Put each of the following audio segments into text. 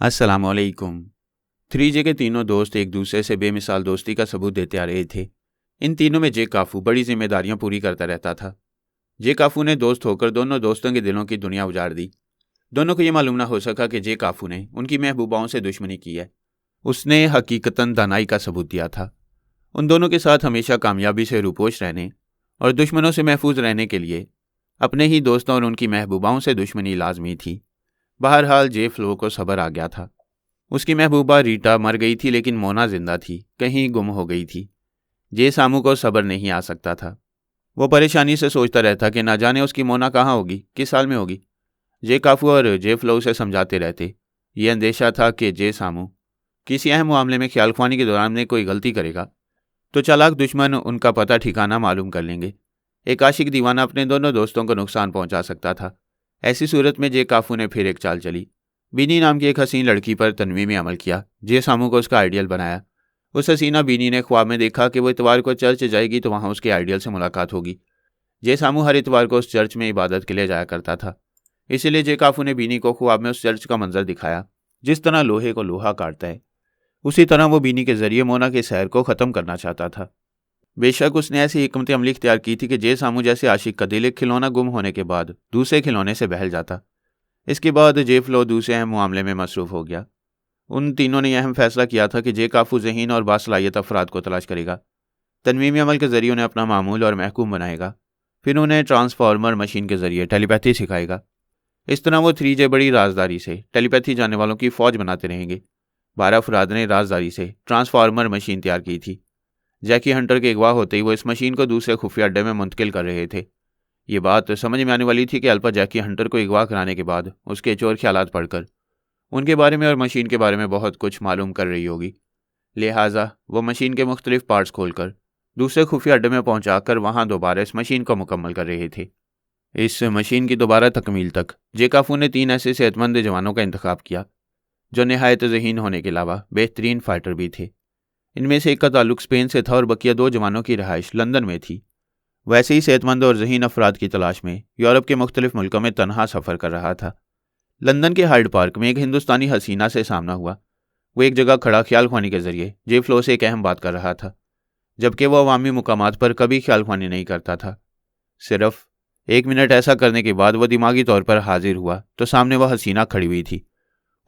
अस्सलामुअलैकुम। 3J के तीनों दोस्त एक दूसरे से बेमिसाल दोस्ती का सबूत देते आ रहे थे। इन तीनों में जे काफू बड़ी जिम्मेदारियां पूरी करता रहता था। जे काफू ने दोस्त होकर दोनों दोस्तों के दिलों की दुनिया उजाड़ दी। दोनों को ये मालूम ना हो सका कि जे काफू ने उनकी महबूबाओं से दुश्मनी की है। उसने हकीकतन दानाई का सबूत दिया था। उन दोनों के साथ हमेशा कामयाबी से रूपोश रहने और दुश्मनों से महफूज रहने के लिए अपने ही दोस्तों और उनकी महबूबाओं से दुश्मनी लाजमी थी। बहरहाल जे फ्लो को सब्र आ गया था। उसकी महबूबा रीटा मर गई थी, लेकिन मोना जिंदा थी, कहीं गुम हो गई थी। जे सामू को सब्र नहीं आ सकता था। वो परेशानी से सोचता रहता कि ना जाने उसकी मोना कहाँ होगी, किस हाल में होगी। जे काफू और जे फ्लो उसे समझाते रहते। ये अंदेशा था कि जे सामू किसी अहम मामले में ख्यालख्वानी के दौरान में कोई गलती करेगा तो चालाक दुश्मन उनका पता ठिकाना मालूम कर लेंगे। एक आशिक दीवाना अपने दोनों दोस्तों को नुकसान पहुंचा सकता था। ऐसी सूरत में जे काफू ने फिर एक चाल चली। बीनी नाम की एक हसीन लड़की पर तन्वी में अमल किया। जे सामू को उसका आइडियल बनाया। उस हसीना बीनी ने ख्वाब में देखा कि वो इतवार को चर्च जाएगी तो वहाँ उसके आइडियल से मुलाकात होगी। जे सामू हर इतवार को उस चर्च में इबादत के लिए जाया करता था। इसीलिए जे काफू ने बीनी को ख्वाब में उस चर्च का मंजर दिखाया। जिस तरह लोहे को लोहा काटता है, उसी तरह वो बीनी के जरिए मोना के सैर को ख़त्म करना चाहता था। बेशक उसने ऐसी हिकमत अमली इख्तियार की थी कि जे सामू जैसे आशिक का दिल एक खिलौना गुम होने के बाद दूसरे खिलौने से बहल जाता। इसके बाद जे फ्लो दूसरे अहम मामले में मसरूफ़ हो गया। उन तीनों ने अहम फैसला किया था कि जे काफू ज़हीन और बासलाहियत अफराद को तलाश करेगा। तनवीमी अमल के जरिए उन्हें अपना मामूल और महकूम बनाएगा। फिर उन्हें ट्रांसफार्मर मशीन के जरिए टेलीपैथी सिखाएगा। इस तरह वो 3J बड़ी राजदारी से टेलीपैथी जानने वालों की फ़ौज बनाते रहेंगे। 12 अफराद ने राजदारी से ट्रांसफार्मर मशीन तैयार की थी। जैकी हंटर के अगवा होते ही वो इस मशीन को दूसरे खुफिया अड्डे में मुंतकिल कर रहे थे। ये बात समझ में आने वाली थी कि अल्पा जैकी हंटर को अगवा कराने के बाद उसके चोर ख्यालात पढ़कर उनके बारे में और मशीन के बारे में बहुत कुछ मालूम कर रही होगी। लिहाजा वो मशीन के मुख्तलिफ पार्ट्स खोलकर दूसरे खुफिया अड्डे में पहुंचाकर वहां दोबारा इस मशीन को मुकम्मल कर रहे थे। इस मशीन की दोबारा तकमील तक जे काफू ने 3 ऐसे सेहतमंद जवानों का इंतखाब किया जो नहायत ज़हीन होने के अलावा बेहतरीन फाइटर भी थे। इनमें से एक का ताल्लुक स्पेन से था और बकिया 2 जवानों की रहाइश लंदन में थी। वैसे ही सेहतमंद और ज़हीन अफराद की तलाश में यूरोप के मुख्तलिफ मुल्कों में तनहा सफ़र कर रहा था। लंदन के हाइड पार्क में एक हिंदुस्तानी हसीना से सामना हुआ। वो एक जगह खड़ा ख्याल ख्वानी के जरिए जे फ्लो से एक अहम बात कर रहा था, जबकि वह अवामी मुकामात पर कभी ख्याल ख्वानी नहीं करता था। सिर्फ 1 मिनट ऐसा करने के बाद वह दिमागी तौर पर हाजिर हुआ तो सामने वह हसीना खड़ी हुई थी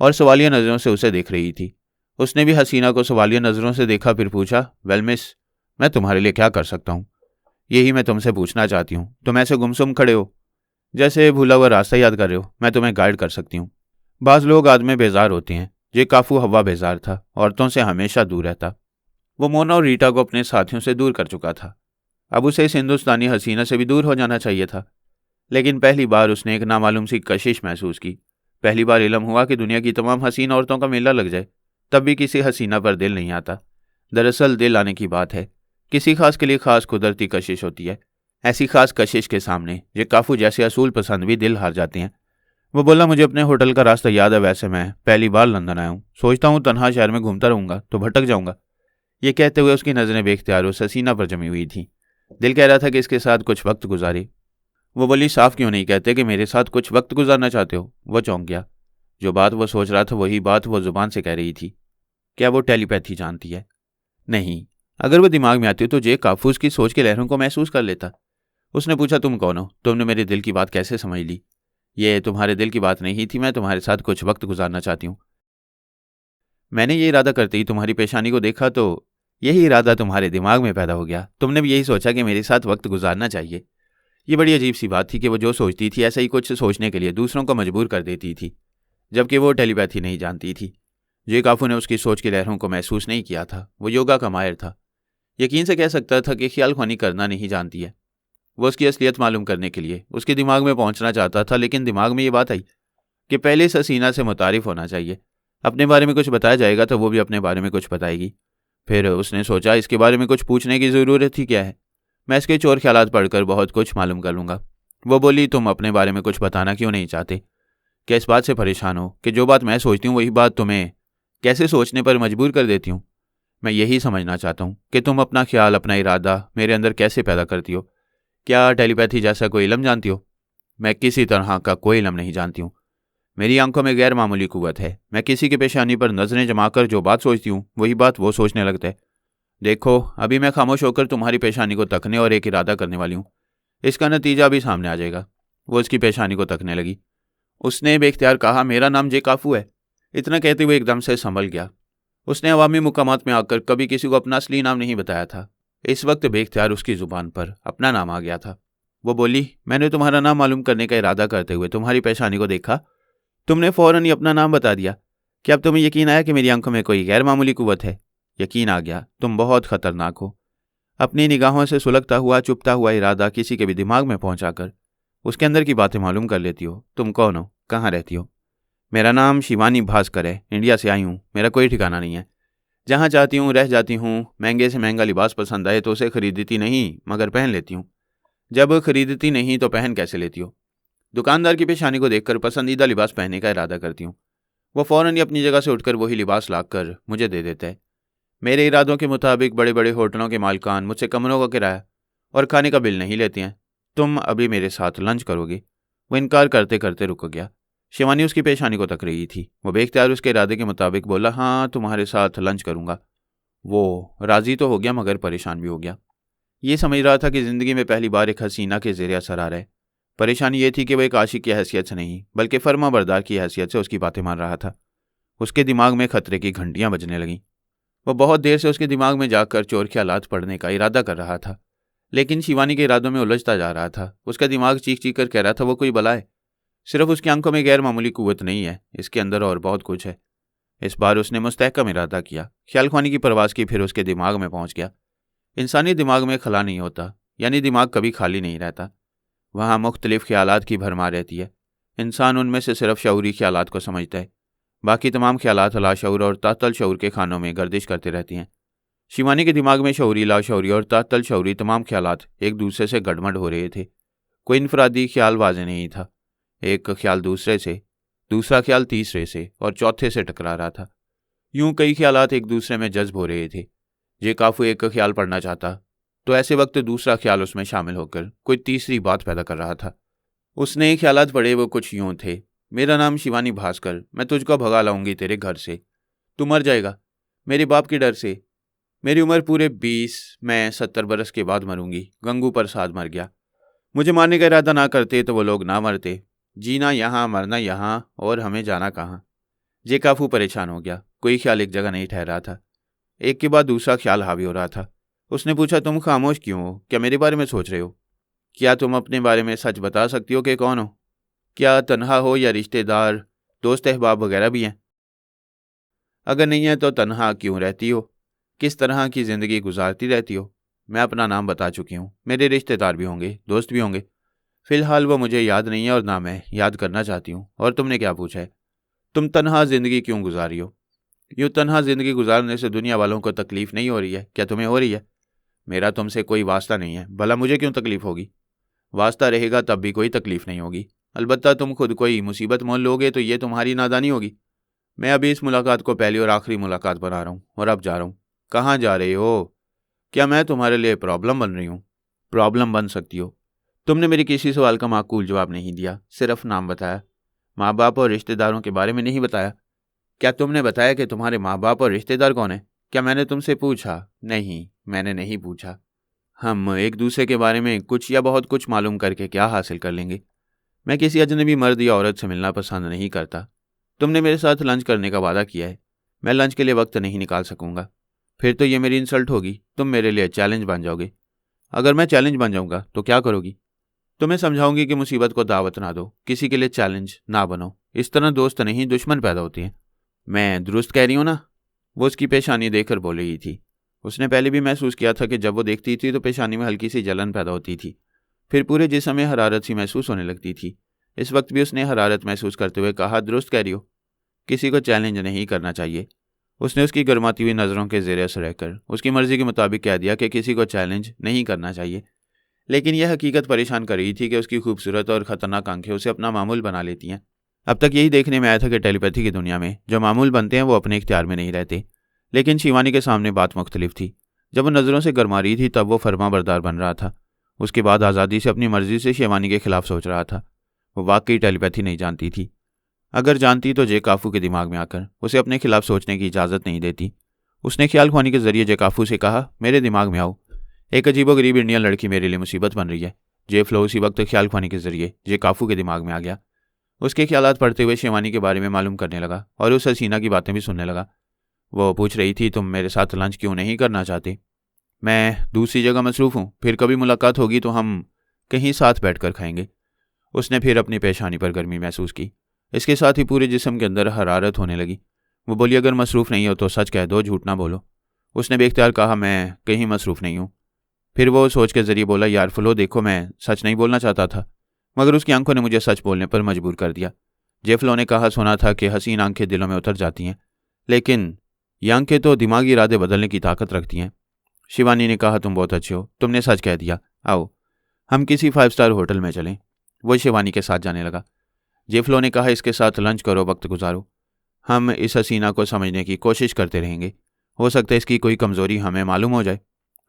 और सवालिया नज़रों से उसे देख रही थी। उसने भी हसीना को सवालिया नज़रों से देखा, फिर पूछा, वेल मिस, मैं तुम्हारे लिए क्या कर सकता हूँ? यही मैं तुमसे पूछना चाहती हूँ। तुम ऐसे गुमसुम खड़े हो, जैसे भूला हुआ रास्ता याद कर रहे हो। मैं तुम्हें गाइड कर सकती हूँ। बाज़ लोग आदमी बेजार होते हैं। ये काफू हवा बेजार था, औरतों से हमेशा दूर रहता। वो मोना और रीटा को अपने साथियों से दूर कर चुका था। अब उसे इस हिंदुस्तानी हसीना से भी दूर हो जाना चाहिए था। लेकिन पहली बार उसने एक नामालूम सी कशिश महसूस की। पहली बार इल्म हुआ कि दुनिया की तमाम हसीन औरतों का मेला लग जाए तब भी किसी हसीना पर दिल नहीं आता। दरअसल दिल आने की बात है, किसी खास के लिए खास कुदरती कशिश होती है। ऐसी खास कशिश के सामने ये काफू जैसे असूल पसंद भी दिल हार जाते हैं। वो बोला, मुझे अपने होटल का रास्ता याद है, वैसे मैं पहली बार लंदन आया हूँ। सोचता हूँ तन्हा शहर में घूमता रहूंगा तो भटक जाऊंगा। ये कहते हुए उसकी नज़रें बेख्तियार उस हसीना पर जमी हुई थी। दिल कह रहा था कि इसके साथ कुछ वक्त गुजारे। वो बोली, साफ क्यों नहीं कहते कि मेरे साथ कुछ वक्त गुजारना चाहते हो? वो चौंक गया। जो बात वो सोच रहा था वही बात वो जुबान से कह रही थी। क्या वो टेलीपैथी जानती है? नहीं। अगर वो दिमाग में आती तो जे काफू उसकी सोच के लहरों को महसूस कर लेता। उसने पूछा, तुम कौन हो? तुमने मेरे दिल की बात कैसे समझ ली? ये तुम्हारे दिल की बात नहीं थी। मैं तुम्हारे साथ कुछ वक्त गुजारना चाहती हूँ। मैंने ये इरादा करते ही तुम्हारी पेशानी को देखा तो यही इरादा तुम्हारे दिमाग में पैदा हो गया। तुमने भी यही सोचा कि मेरे साथ वक्त गुजारना चाहिए। ये बड़ी अजीब सी बात थी कि वो जो सोचती थी ऐसा ही कुछ सोचने के लिए दूसरों को मजबूर कर देती थी, जबकि वो टेलीपैथी नहीं जानती थी। जे काफू ने उसकी सोच की लहरों को महसूस नहीं किया था। वो योगा का माहिर था। यकीन से कह सकता था कि ख्याल ख्वानी करना नहीं जानती है। वो उसकी असलियत मालूम करने के लिए उसके दिमाग में पहुंचना चाहता था, लेकिन दिमाग में ये बात आई कि पहले इस हसीना से मुतारिफ होना चाहिए। अपने बारे में कुछ बताया जाएगा तो वो भी अपने बारे में कुछ बताएगी। फिर उसने सोचा, इसके बारे में कुछ पूछने की ज़रूरत ही क्या है? मैं इसके चोर ख्यालात पढ़कर बहुत कुछ मालूम कर लूँगा। वो बोली, तुम अपने बारे में कुछ बताना क्यों नहीं चाहते? क्या इस बात से परेशान हो कि जो बात मैं सोचती हूँ वही बात तुम्हें कैसे सोचने पर मजबूर कर देती हूँ? मैं यही समझना चाहता हूँ कि तुम अपना ख्याल, अपना इरादा मेरे अंदर कैसे पैदा करती हो। क्या टेलीपैथी जैसा कोई इल्म जानती हो? मैं किसी तरह का कोई इल्म नहीं जानती हूँ। मेरी आंखों में गैर मामूली कुव्वत है। मैं किसी की पेशानी पर नजरें जमाकर जो बात सोचती हूँ वही बात वो सोचने लगता है। देखो, अभी मैं खामोश होकर तुम्हारी पेशानी को तकने और एक इरादा करने वाली हूँ। इसका नतीजा भी सामने आ जाएगा। वो उसकी पेशानी को तकने लगी। उसने बेख्तियार कहा, मेरा नाम जे काफू है। इतना कहते हुए एकदम से संभल गया। उसने अवामी मुकामात में आकर कभी किसी को अपना असली नाम नहीं बताया था। इस वक्त बेख्तियार उसकी जुबान पर अपना नाम आ गया था। वो बोली, मैंने तुम्हारा नाम मालूम करने का इरादा करते हुए तुम्हारी पेशानी को देखा। तुमने फौरन ही अपना नाम बता दिया। क्या अब तुम्हें यकीन आया कि मेरी आंखों में कोई गैर मामूली कुव्वत है? यकीन आ गया। तुम बहुत खतरनाक हो। अपनी निगाहों से सुलगता हुआ चुपता हुआ इरादा किसी के भी दिमाग में पहुंचाकर उसके अंदर की बातें मालूम कर लेती हो। तुम कौन हो? कहाँ रहती हो? मेरा नाम शिवानी भास्कर है। इंडिया से आई हूँ। मेरा कोई ठिकाना नहीं है। जहाँ चाहती हूँ रह जाती हूँ। महंगे से महंगा लिबास पसंद आए तो उसे खरीदती नहीं मगर पहन लेती हूँ। जब खरीदती नहीं तो पहन कैसे लेती हो? दुकानदार की पेशानी को देखकर पसंदीदा लिबास पहनने का इरादा करती हूँ। वो फ़ौरन ही अपनी जगह से उठकर वही लिबास लाकर मुझे दे देता है। मेरे इरादों के मुताबिक बड़े बड़े होटलों के मालिकान मुझसे कमरों का किराया और खाने का बिल नहीं लेते हैं। तुम अभी मेरे साथ लंच करोगे? वो इनकार करते करते रुक गया। शिवानी उसकी पेशानी को तक रही थी। वो बेख्तियार उसके इरादे के मुताबिक बोला, हाँ, तुम्हारे साथ लंच करूँगा। वो राज़ी तो हो गया मगर परेशान भी हो गया। ये समझ रहा था कि ज़िंदगी में पहली बार एक हसीना के ज़ेरे असर आ रहा है। परेशानी ये थी कि वह एक आशिक की हैसियत से नहीं बल्कि फर्मा बरदार की हैसियत से उसकी बातें मान रहा था। उसके दिमाग में खतरे की घंटियां बजने लगीं। वह बहुत देर से उसके दिमाग में जाकर चोर ख्यालात पढ़ने का इरादा कर रहा था, लेकिन शिवानी के इरादों में उलझता जा रहा था। उसका दिमाग चीख चीख कर कह रहा था वो कोई बला है। सिर्फ उसकी आंखों में गैर मामूली कुव्वत नहीं है, इसके अंदर और बहुत कुछ है। इस बार उसने मुस्तहकम इरादा किया। ख्याल ख्वानी की परवास की, फिर उसके दिमाग में पहुंच गया। इंसानी दिमाग में खला नहीं होता, यानी दिमाग कभी खाली नहीं रहता। वहाँ मुख्तलिफ ख्यालात की भरमार रहती है। इंसान उनमें से सिर्फ शऊरी ख्यालात को समझता है। बाकी तमाम ख्यालात लाशऊर और तातल शऊर के खानों में गर्दिश करते रहती हैं। शिवानी के दिमाग में शऊरी, लाशऊरी और तातल शऊरी तमाम ख्यालात एक दूसरे से गड़मड़ हो रहे थे। कोई इनफरादी ख्याल वाज़ेह नहीं था। एक ख्याल दूसरे से, दूसरा ख्याल तीसरे से और चौथे से टकरा रहा था। यूं कई ख्यालात एक दूसरे में जज्ब हो रहे थे। जे काफू एक ख्याल पढ़ना चाहता तो ऐसे वक्त दूसरा ख्याल उसमें शामिल होकर कोई तीसरी बात पैदा कर रहा था। उसने ख्यालात पढ़े, वो कुछ यूं थे, मेरा नाम शिवानी भास्कर, मैं तुझको भगा लाऊंगी तेरे घर से, तू मर जाएगा मेरे बाप के डर से, मेरी उम्र पूरे 20, मैं 70 बरस के बाद मरूंगी, गंगू प्रसाद मर गया, मुझे मारने का इरादा ना करते तो वो लोग ना मरते, जीना यहाँ मरना यहाँ और हमें जाना कहाँ। जे काफू परेशान हो गया। कोई ख्याल एक जगह नहीं ठहरा था। एक के बाद दूसरा ख्याल हावी हो रहा था। उसने पूछा, तुम खामोश क्यों हो? क्या मेरे बारे में सोच रहे हो? क्या तुम अपने बारे में सच बता सकती हो कि कौन हो? क्या तन्हा हो या रिश्तेदार, दोस्त अहबाब वगैरह भी हैं? अगर नहीं है तो तन्हा क्यों रहती हो? किस तरह की ज़िंदगी गुजारती रहती हो? मैं अपना नाम बता चुकी हूँ। मेरे रिश्तेदार भी होंगे, दोस्त भी होंगे। फ़िलहाल वो मुझे याद नहीं है और ना मैं याद करना चाहती हूँ। और तुमने क्या पूछा है? तुम तन्हा ज़िंदगी क्यों गुजारी हो? यूँ तन्हा ज़िंदगी गुजारने से दुनिया वालों को तकलीफ़ नहीं हो रही है? क्या तुम्हें हो रही है? मेरा तुमसे कोई वास्ता नहीं है, भला मुझे क्यों तकलीफ़ होगी? वास्ता रहेगा तब भी कोई तकलीफ़ नहीं होगी। अलबत्ता तुम खुद कोई मुसीबत मोल लोगे तो ये तुम्हारी नादानी होगी। मैं अभी इस मुलाकात को पहली और आखिरी मुलाकात बना रहा हूँ और अब जा रहा हूँ। कहाँ जा रहे हो? क्या मैं तुम्हारे लिए प्रॉब्लम बन रही हूँ? प्रॉब्लम बन सकती हो। तुमने मेरे किसी सवाल का माकूल जवाब नहीं दिया, सिर्फ नाम बताया। माँ बाप और रिश्तेदारों के बारे में नहीं बताया। क्या तुमने बताया कि तुम्हारे माँ बाप और रिश्तेदार कौन है? क्या मैंने तुमसे पूछा? नहीं, मैंने नहीं पूछा। हम एक दूसरे के बारे में कुछ या बहुत कुछ मालूम करके क्या हासिल कर लेंगे? मैं किसी अजनबी मर्द या औरत से मिलना पसंद नहीं करता। तुमने मेरे साथ लंच करने का वादा किया है। मैं लंच के लिए वक्त नहीं निकाल सकूंगा। फिर तो ये मेरी इंसल्ट होगी। तुम मेरे लिए चैलेंज बन जाओगे। अगर मैं चैलेंज बन जाऊंगा तो क्या करोगी? तुम्हें समझाऊंगी कि मुसीबत को दावत ना दो, किसी के लिए चैलेंज ना बनो। इस तरह दोस्त नहीं दुश्मन पैदा होते हैं। मैं दुरुस्त कह रही हूँ ना? वो उसकी पेशानी देखकर बोल रही थी। उसने पहले भी महसूस किया था कि जब वो देखती थी तो पेशानी में हल्की सी जलन पैदा होती थी, फिर पूरे जिस्म में हरारत सी महसूस होने लगती थी। इस वक्त भी उसने हरारत महसूस करते हुए कहा, दुरुस्त कह रही हो, किसी को चैलेंज नहीं करना चाहिए। उसने उसकी गर्माती हुई नज़रों के ज़ेरे से रहकर उसकी मर्ज़ी के मुताबिक कह दिया कि किसी को चैलेंज नहीं करना चाहिए। लेकिन यह हकीकत परेशान कर रही थी कि उसकी खूबसूरत और ख़तरनाक आंखें उसे अपना मामूल बना लेती हैं। अब तक यही देखने में आया था कि टेलीपैथी की दुनिया में जो मामूल बनते हैं वो अपने इख्तियार में नहीं रहते, लेकिन शिवानी के सामने बात मुख्तलिफ थी। जब वो नज़रों से गरमा रही थी तब वो फर्मा बरदार बन रहा था। उसके बाद आज़ादी से अपनी मर्ज़ी से शिवानी के खिलाफ सोच रहा था। वो वाकई टेलीपैथी नहीं जानती थी। अगर जानती तो जे काफू के दिमाग में आकर उसे अपने खिलाफ सोचने की इजाज़त नहीं देती। उसने ख्याल खुआनी के जरिए जे काफू से कहा, मेरे दिमाग में आओ, एक अजीबोगरीब इंडियन लड़की मेरे लिए मुसीबत बन रही है। जे फ्लो उसी वक्त ख्याल खुआनी के जरिए जे काफू के दिमाग में आ गया। उसके ख्यालात पढ़ते हुए शिवानी के बारे में मालूम करने लगा और उस हसीना की बातें भी सुनने लगा। वो पूछ रही थी, तुम मेरे साथ लंच क्यों नहीं करना चाहते? मैं दूसरी जगह मसरूफ़ हूँ, फिर कभी मुलाकात होगी तो हम कहीं साथ बैठकर खाएंगे। उसने फिर अपनी पेशानी पर गर्मी महसूस की। इसके साथ ही पूरे जिस्म के अंदर हरारत होने लगी। वो बोली, अगर मसरूफ़ नहीं हो तो सच कह दो, झूठ ना बोलो। उसने बेख्तियार कहा, मैं कहीं मसरूफ़ नहीं हूँ। फिर वो सोच के जरिए बोला, यार फ्लो देखो, मैं सच नहीं बोलना चाहता था, मगर उसकी आंखों ने मुझे सच बोलने पर मजबूर कर दिया। जे फ्लो ने कहा, सुना था कि हसीन आंखें दिलों में उतर जाती हैं, लेकिन ये आंखें तो दिमागी इरादे बदलने की ताकत रखती हैं। शिवानी ने कहा, तुम बहुत अच्छे हो, तुमने सच कह दिया। आओ हम किसी 5 स्टार होटल में चलें। वो शिवानी के साथ जाने लगा। जे फ्लो ने कहा, इसके साथ लंच करो, वक्त गुजारो। हम इस हसीना को समझने की कोशिश करते रहेंगे, हो सकता है इसकी कोई कमज़ोरी हमें मालूम हो जाए।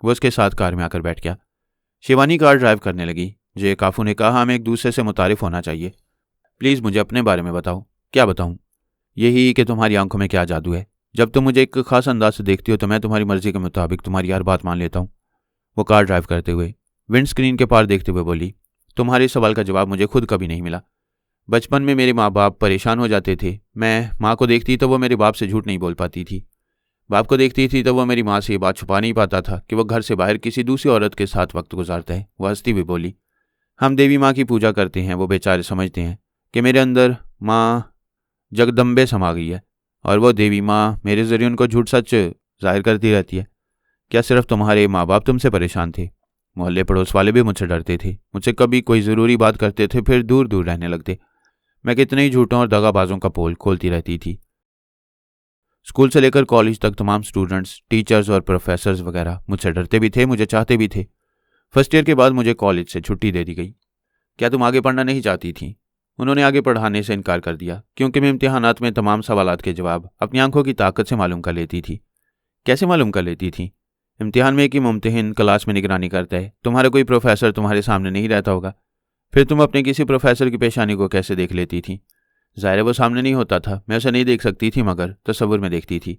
वो उसके साथ कार में आकर बैठ गया। शिवानी कार ड्राइव करने लगी। जे काफू ने कहा, हमें एक दूसरे से मुतारिफ होना चाहिए। प्लीज़ मुझे अपने बारे में बताओ। क्या बताऊं? यही कि तुम्हारी आंखों में क्या जादू है। जब तुम मुझे एक खास अंदाज से देखती हो तो मैं तुम्हारी मर्जी के मुताबिक तुम्हारी हर बात मान लेता हूँ। वो कार ड्राइव करते हुए विंड स्क्रीन के पार देखते हुए बोली, तुम्हारे सवाल का जवाब मुझे खुद कभी नहीं मिला। बचपन में मेरे माँ बाप परेशान हो जाते थे। मैं माँ को देखती तो वो मेरे बाप से झूठ नहीं बोल पाती थी, बाप को देखती थी तो वो मेरी माँ से ये बात छुपा नहीं पाता था कि वो घर से बाहर किसी दूसरी औरत के साथ वक्त गुजारता है। वह हंसती हुई बोली, हम देवी माँ की पूजा करते हैं, वो बेचारे समझते हैं कि मेरे अंदर माँ जगदम्बे समा गई है और वो देवी माँ मेरे जरिए उनको झूठ सच जाहिर करती रहती है। क्या सिर्फ तुम्हारे माँ बाप तुमसे परेशान थे? मोहल्ले पड़ोस वाले भी मुझसे डरते थे, मुझसे कभी कोई ज़रूरी बात करते थे फिर दूर दूर रहने लगते। मैं कितने ही झूठों और दगाबाजों का पोल खोलती रहती थी। स्कूल से लेकर कॉलेज तक तमाम स्टूडेंट्स, टीचर्स और प्रोफेसर्स वगैरह मुझसे डरते भी थे, मुझे चाहते भी थे। फर्स्ट ईयर के बाद मुझे कॉलेज से छुट्टी दे दी गई। क्या तुम आगे पढ़ना नहीं चाहती थी? उन्होंने आगे पढ़ाने से इनकार कर दिया क्योंकि मैं इम्तिहानात में तमाम सवालात के जवाब अपनी आंखों की ताकत से मालूम कर लेती थी। कैसे मालूम कर लेती थी? इम्तिहान में एक ही मुम्तिहिन क्लास में निगरानी करता है, तुम्हारा कोई प्रोफेसर तुम्हारे सामने नहीं रहता होगा। फिर तुम अपने किसी प्रोफेसर की पेशानी को कैसे देख लेती थी? ज़ाहिर है वो सामने नहीं होता था, मैं उसे नहीं देख सकती थी, मगर तसव्वुर में देखती थी।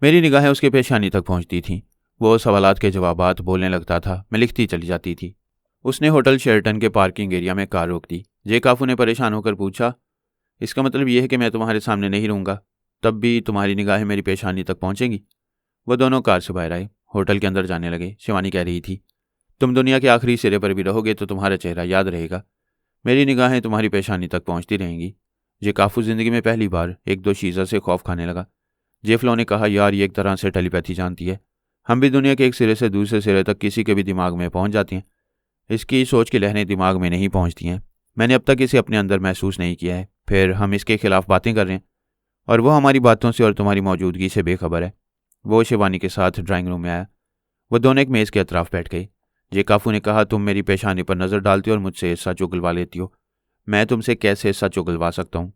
मेरी निगाहें उसके पेशानी तक पहुंचती थीं। वो सवालात के जवाबात बोलने लगता था, मैं लिखती चली जाती थी। उसने होटल शेरटन के पार्किंग एरिया में कार रोक दी। जे काफू ने परेशान होकर पूछा, इसका मतलब यह है कि मैं तुम्हारे सामने नहीं रहूँगा, तब भी तुम्हारी निगाहें मेरी पेशानी तक पहुँचेंगी? वो दोनों कार से बाहर आए, होटल के अंदर जाने लगे। शिवानी कह रही थी, तुम दुनिया के आखिरी सिरे पर भी रहोगे तो तुम्हारा चेहरा याद रहेगा, मेरी निगाहें तुम्हारी पेशानी तक पहुँचती रहेंगी। जे काफू ज़िंदगी में पहली बार एक दो चीज़ों से खौफ खाने लगा। जे फ्लो ने कहा, यार ये एक तरह से टेलीपैथी जानती है, हम भी दुनिया के एक सिरे से दूसरे सिरे तक किसी के भी दिमाग में पहुंच जाती हैं। इसकी सोच की लहरें दिमाग में नहीं पहुंचती हैं। मैंने अब तक इसे अपने अंदर महसूस नहीं किया है, फिर हम इसके खिलाफ बातें कर रहे हैं और वो हमारी बातों से और तुम्हारी मौजूदगी से बेखबर है। वो शिवानी के साथ ड्राइंग रूम में आया। वो दोनों एक मेज़ के अतराफ बैठ गए। जे काफू ने कहा, तुम मेरी पेशानी पर नज़र डालती हो और मुझसे हिस्सा उगलवा लेती हो। मैं तुमसे कैसे हिस्सा उगलवा सकता हूँ?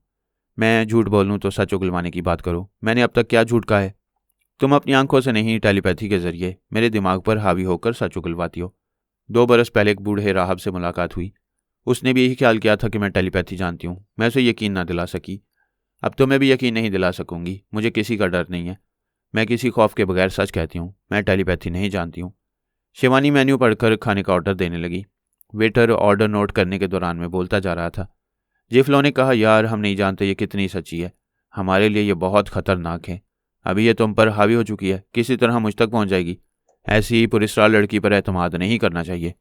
मैं झूठ बोलूँ तो सच उगलवाने की बात करो। मैंने अब तक क्या झूठ कहा है? तुम अपनी आंखों से नहीं, टेलीपैथी के जरिए मेरे दिमाग पर हावी होकर सच उगलवाती हो। 2 बरस पहले एक बूढ़े राहब से मुलाकात हुई। उसने भी यही ख्याल किया था कि मैं टेलीपैथी जानती हूँ। मैं उसे यकीन ना दिला सकी। अब तो मैं भी यकीन नहीं दिला सकूंगी। मुझे किसी का डर नहीं है। मैं किसी खौफ के बगैर सच कहती हूँ, मैं टेलीपैथी नहीं जानती हूँ। शिवानी मेन्यू पढ़कर खाने का ऑर्डर देने लगी। वेटर ऑर्डर नोट करने के दौरान में बोलता जा रहा था। जे फ्लो ने कहा, यार हम नहीं जानते ये कितनी सच्ची है, हमारे लिए ये बहुत ख़तरनाक है। अभी ये तुम पर हावी हो चुकी है, किसी तरह मुझ तक पहुंच जाएगी। ऐसी पुरस्कार लड़की पर एतमाद नहीं करना चाहिए।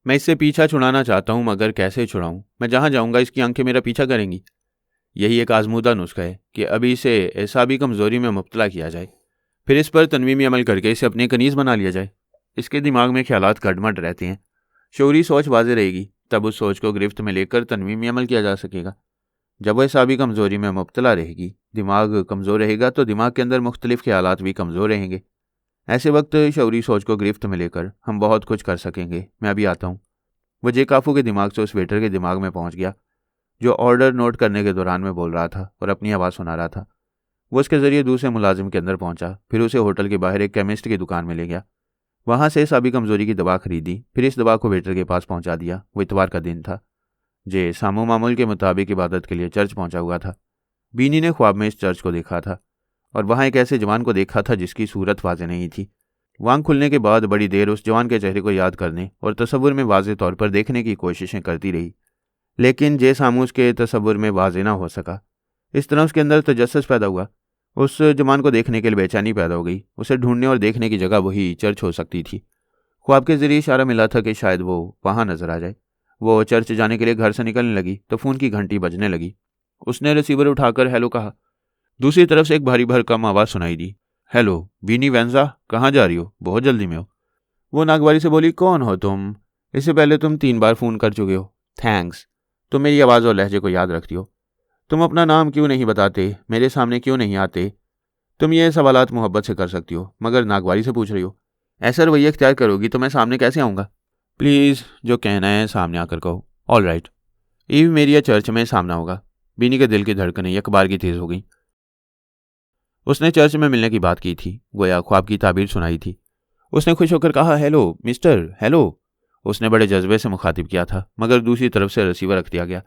मैं इससे पीछा छुड़ाना चाहता हूँ, मगर कैसे छुड़ाऊँ? मैं जहाँ जाऊँगा इसकी आंखें मेरा पीछा करेंगी। यही एक आजमूदा नुस्खा है कि अभी इसे एसाबी कमज़ोरी में मुब्तला किया जाए, फिर इस पर तनवीमी अमल करके इसे अपने कनीज़ बना लिया जाए। इसके दिमाग में ख्यालात कड़मट रहते हैं, शौरी सोच वाज़े रहेगी, तब उस सोच को गिरफ्त में लेकर तनवीमी अमल किया जा सकेगा। जब वह एसाबी कमज़ोरी में मुब्तला रहेगी, दिमाग कमज़ोर रहेगा, तो दिमाग के अंदर मुख्तलिफ ख्यालात भी कमज़ोर रहेंगे। ऐसे वक्त शौरी सोच को गिरफ्त में लेकर हम बहुत कुछ कर सकेंगे। मैं अभी आता हूँ। वह जे काफू के दिमाग से उस वेटर के दिमाग में पहुँच गया जो ऑर्डर नोट करने के दौरान में बोल रहा था और अपनी आवाज़ सुना रहा था। वो उसके ज़रिए दूसरे मुलाजिम के अंदर पहुंचा, फिर उसे होटल के बाहर एक केमिस्ट की दुकान में ले गया। वहाँ से एसाबी कमज़ोरी की दवा खरीदी, फिर इस दवा को वेटर के पास पहुँचा दिया। वो इतवार का दिन था। जे सामू मामूल के मुताबिक इबादत के लिए चर्च पहुंचा हुआ था। बीनी ने ख्वाब में इस चर्च को देखा था और वहाँ एक ऐसे जवान को देखा था जिसकी सूरत वाज़ेह नहीं थी। आँख खुलने के बाद बड़ी देर उस जवान के चेहरे को याद करने और तसव्वुर में वाज़ेह तौर पर देखने की कोशिशें करती रही, लेकिन जे सामूस के तसव्वुर में वाज़ेह ना हो सका। इस तरह उसके अंदर तजस्सुस पैदा हुआ। उस जवान को देखने के लिए बेचैनी पैदा हो गई। उसे ढूंढने और देखने की जगह वही चर्च हो सकती थी। ख्वाब के जरिए इशारा मिला था कि शायद वो वहाँ नजर आ जाए। वो चर्च जाने के लिए घर से निकलने लगी तो फ़ोन की घंटी बजने लगी। उसने रिसीवर उठाकर हेलो कहा। दूसरी तरफ से एक भारी भरकम आवाज़ सुनाई दी। हेलो बीनी वेंजा, कहाँ जा रही हो? बहुत जल्दी में हो। वो नागवारी से बोली, कौन हो तुम? इससे पहले तुम 3 बार फ़ोन कर चुके हो। थैंक्स, तुम मेरी आवाज़ और लहजे को याद रखती हो। तुम अपना नाम क्यों नहीं बताते? मेरे सामने क्यों नहीं आते? तुम ये सवालात मोहब्बत से कर सकती हो, मगर नागवारी से पूछ रही हो। ऐसा रवैया इख्तियार करोगी तो मैं सामने कैसे आऊँगा? प्लीज़, जो कहना है सामने आकर कहो। All right. ईव मेरिया चर्च में सामना होगा। बीनी के दिल की धड़कनें अखबार की तेज़ हो गई। उसने चर्च में मिलने की बात की थी, गोया ख्वाब की ताबीर सुनाई थी। उसने खुश होकर कहा, हेलो मिस्टर, हेलो। उसने बड़े जज्बे से मुखातिब किया था, मगर दूसरी तरफ से रिसीवर रख दिया गया।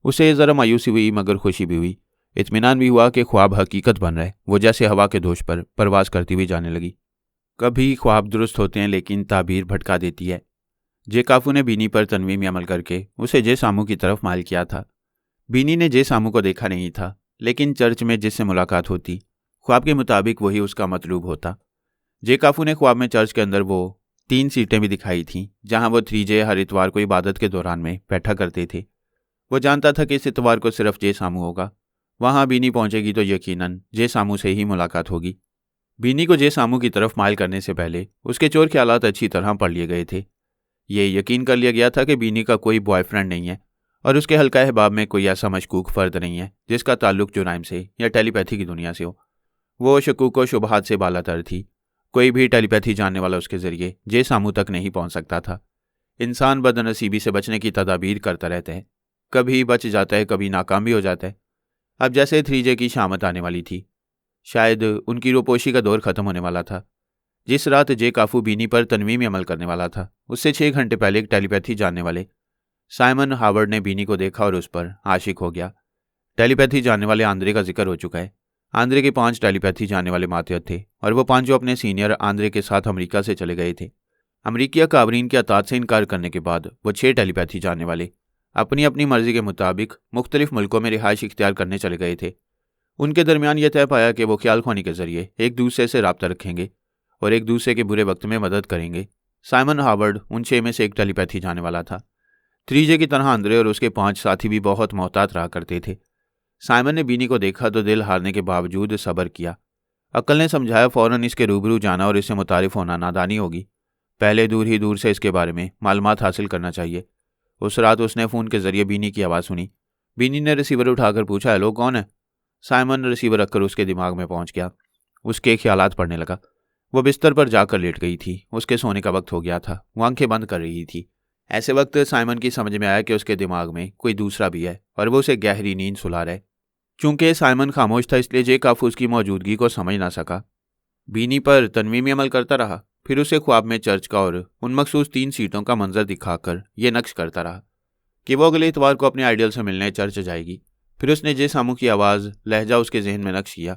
उसे ज़रा मायूसी हुई, मगर खुशी भी हुई। इत्मीनान भी हुआ कि ख्वाब हकीकत बन रहा है। वो जैसे हवा के दोष पर परवास करती हुई जाने लगी। कभी ख्वाब दुरुस्त होते हैं, लेकिन ताबीर भटका देती है। जे काफू ने बीनी पर तनवीमी अमल करके उसे जे सामू की तरफ माइल किया था। बीनी ने जे सामू को देखा नहीं था, लेकिन चर्च में जिससे मुलाकात होती, ख्वाब के मुताबिक वही उसका मतलूब होता। जे काफू ने ख्वाब में चर्च के अंदर वो 3 सीटें भी दिखाई थीं, जहां वो 3J हर इतवार को इबादत के दौरान में बैठा करते थे। वो जानता था कि इस इतवार को सिर्फ जे सामू होगा। वहां बीनी पहुंचेगी तो यकीनन जे सामू से ही मुलाकात होगी। बीनी को जे सामू की तरफ माइल करने से पहले उसके चोर ख्यालात अच्छी तरह पढ़ लिए गए थे। ये यकीन कर लिया गया था कि बीनी का कोई बॉयफ्रेंड नहीं है और उसके हल्का अहबाब में कोई ऐसा मशकूक फ़र्द नहीं है जिसका ताल्लुक जुराइम से या टेलीपैथी की दुनिया से हो। वो शकूक व शुबहात से बालातर थी। कोई भी टेलीपैथी जानने वाला उसके ज़रिए जे सामू तक नहीं पहुंच सकता था। इंसान बदनसीबी से बचने की तदाबीर करता रहता है, कभी बच जाता है, कभी नाकाम भी हो जाता है। अब जैसे 3J की शामत आने वाली थी, शायद उनकी रोपोशी का दौर ख़त्म होने वाला था। जिस रात जे काफू बीनी पर तनवीमी अमल करने वाला था, उससे 6 घंटे पहले एक टेलीपैथी जानने वाले साइमन हावर्ड ने बीनी को देखा और उस पर आशिक हो गया। टेलीपैथी जानने वाले आंद्रे का जिक्र हो चुका है। आंद्रे के 5 टेलीपैथी जानने वाले मातहत थे और वो 5 जो अपने सीनियर आंद्रे के साथ अमेरिका से चले गए थे। अमरीकी काबरीन के अतात से इनकार करने के बाद वो 6 टेलीपैथी जानने वाले अपनी अपनी मर्जी के मुताबिक मुख्तलिफ मुल्कों में रिहाइश इख्तियार करने चले गए थे। उनके दरमियान यह तय पाया कि वो ख्याल ख्वानी के जरिए एक दूसरे से रब्ता रखेंगे और एक दूसरे के बुरे वक्त में मदद करेंगे। साइमन हावर्ड उन 6 में से एक टेलीपैथी जाने वाला था। 3J की तरह आंद्रे और उसके 5 साथी भी बहुत मोहतात रहा करते थे। साइमन ने बीनी को देखा तो दिल हारने के बावजूद सब्र किया। अक्ल ने समझाया फ़ौरन इसके रूबरू जाना और इससे मुतारिफ होना नादानी होगी। पहले दूर से इसके बारे में मालूमात हासिल करना चाहिए। उस रात उसने फ़ोन के जरिए बीनी की आवाज़ सुनी। बीनी ने रिसीवर उठाकर पूछा, हेलो कौन है? साइमन रिसीवर रखकर उसके दिमाग में पहुंच गया। उसके ख्यालात पढ़ने लगा। वो बिस्तर पर जाकर लेट गई थी। उसके सोने का वक्त हो गया था। वो आंखें बंद कर रही थी। ऐसे वक्त साइमन की समझ में आया कि उसके दिमाग में कोई दूसरा भी है और वो उसे गहरी नींद सुला रहा है। चूंकि साइमन खामोश था, इसलिए जे काफू उसकी मौजूदगी को समझ ना सका। बीनी पर तनवीमी अमल करता रहा। फिर उसे ख्वाब में चर्च का और उन मखसूस 3 सीटों का मंजर दिखाकर यह नक्श करता रहा कि वो अगले इतवार को अपने आइडियल से मिलने चर्च जाएगी। फिर उसने जे सामू की आवाज़ लहजा उसके जहन में नक्श किया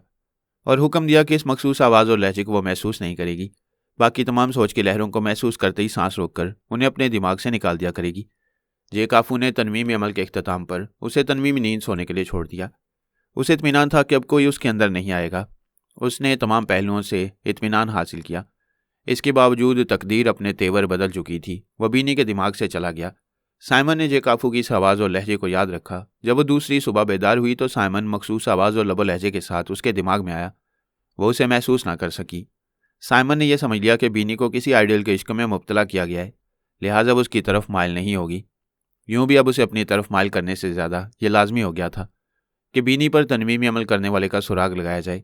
और हुक्म दिया कि इस मखसूस आवाज़ और लहजे को वो महसूस नहीं करेगी। बाकी तमाम सोच की लहरों को महसूस करते ही सांस रोककर उन्हें अपने दिमाग से निकाल दिया करेगी। जे काफू ने तनवीमी अमल के इख्तिताम पर उसे तनवीमी नींद सोने के लिए छोड़ दिया। उसे इत्मीनान था कि अब कोई उसके अंदर नहीं आएगा। उसने तमाम पहलुओं से इत्मीनान हासिल किया। इसके बावजूद तकदीर अपने तेवर बदल चुकी थी। वह बीनी के दिमाग से चला गया। साइमन ने जे काफू की इस आवाज़ और लहजे को याद रखा। जब वो दूसरी सुबह बेदार हुई तो साइमन मखसूस आवाज़ और लबो लहजे के साथ उसके दिमाग में आया। वो उसे महसूस ना कर सकी। साइमन ने यह समझ लिया कि बीनी को किसी आइडियल के इश्क में मुब्तला किया गया है, लिहाजा वो उसकी तरफ माइल नहीं होगी। यूं भी अब उसे अपनी तरफ माइल करने से ज़्यादा यह लाजमी हो गया था कि बीनी पर तनवीमी अमल करने वाले का सुराग लगाया जाए,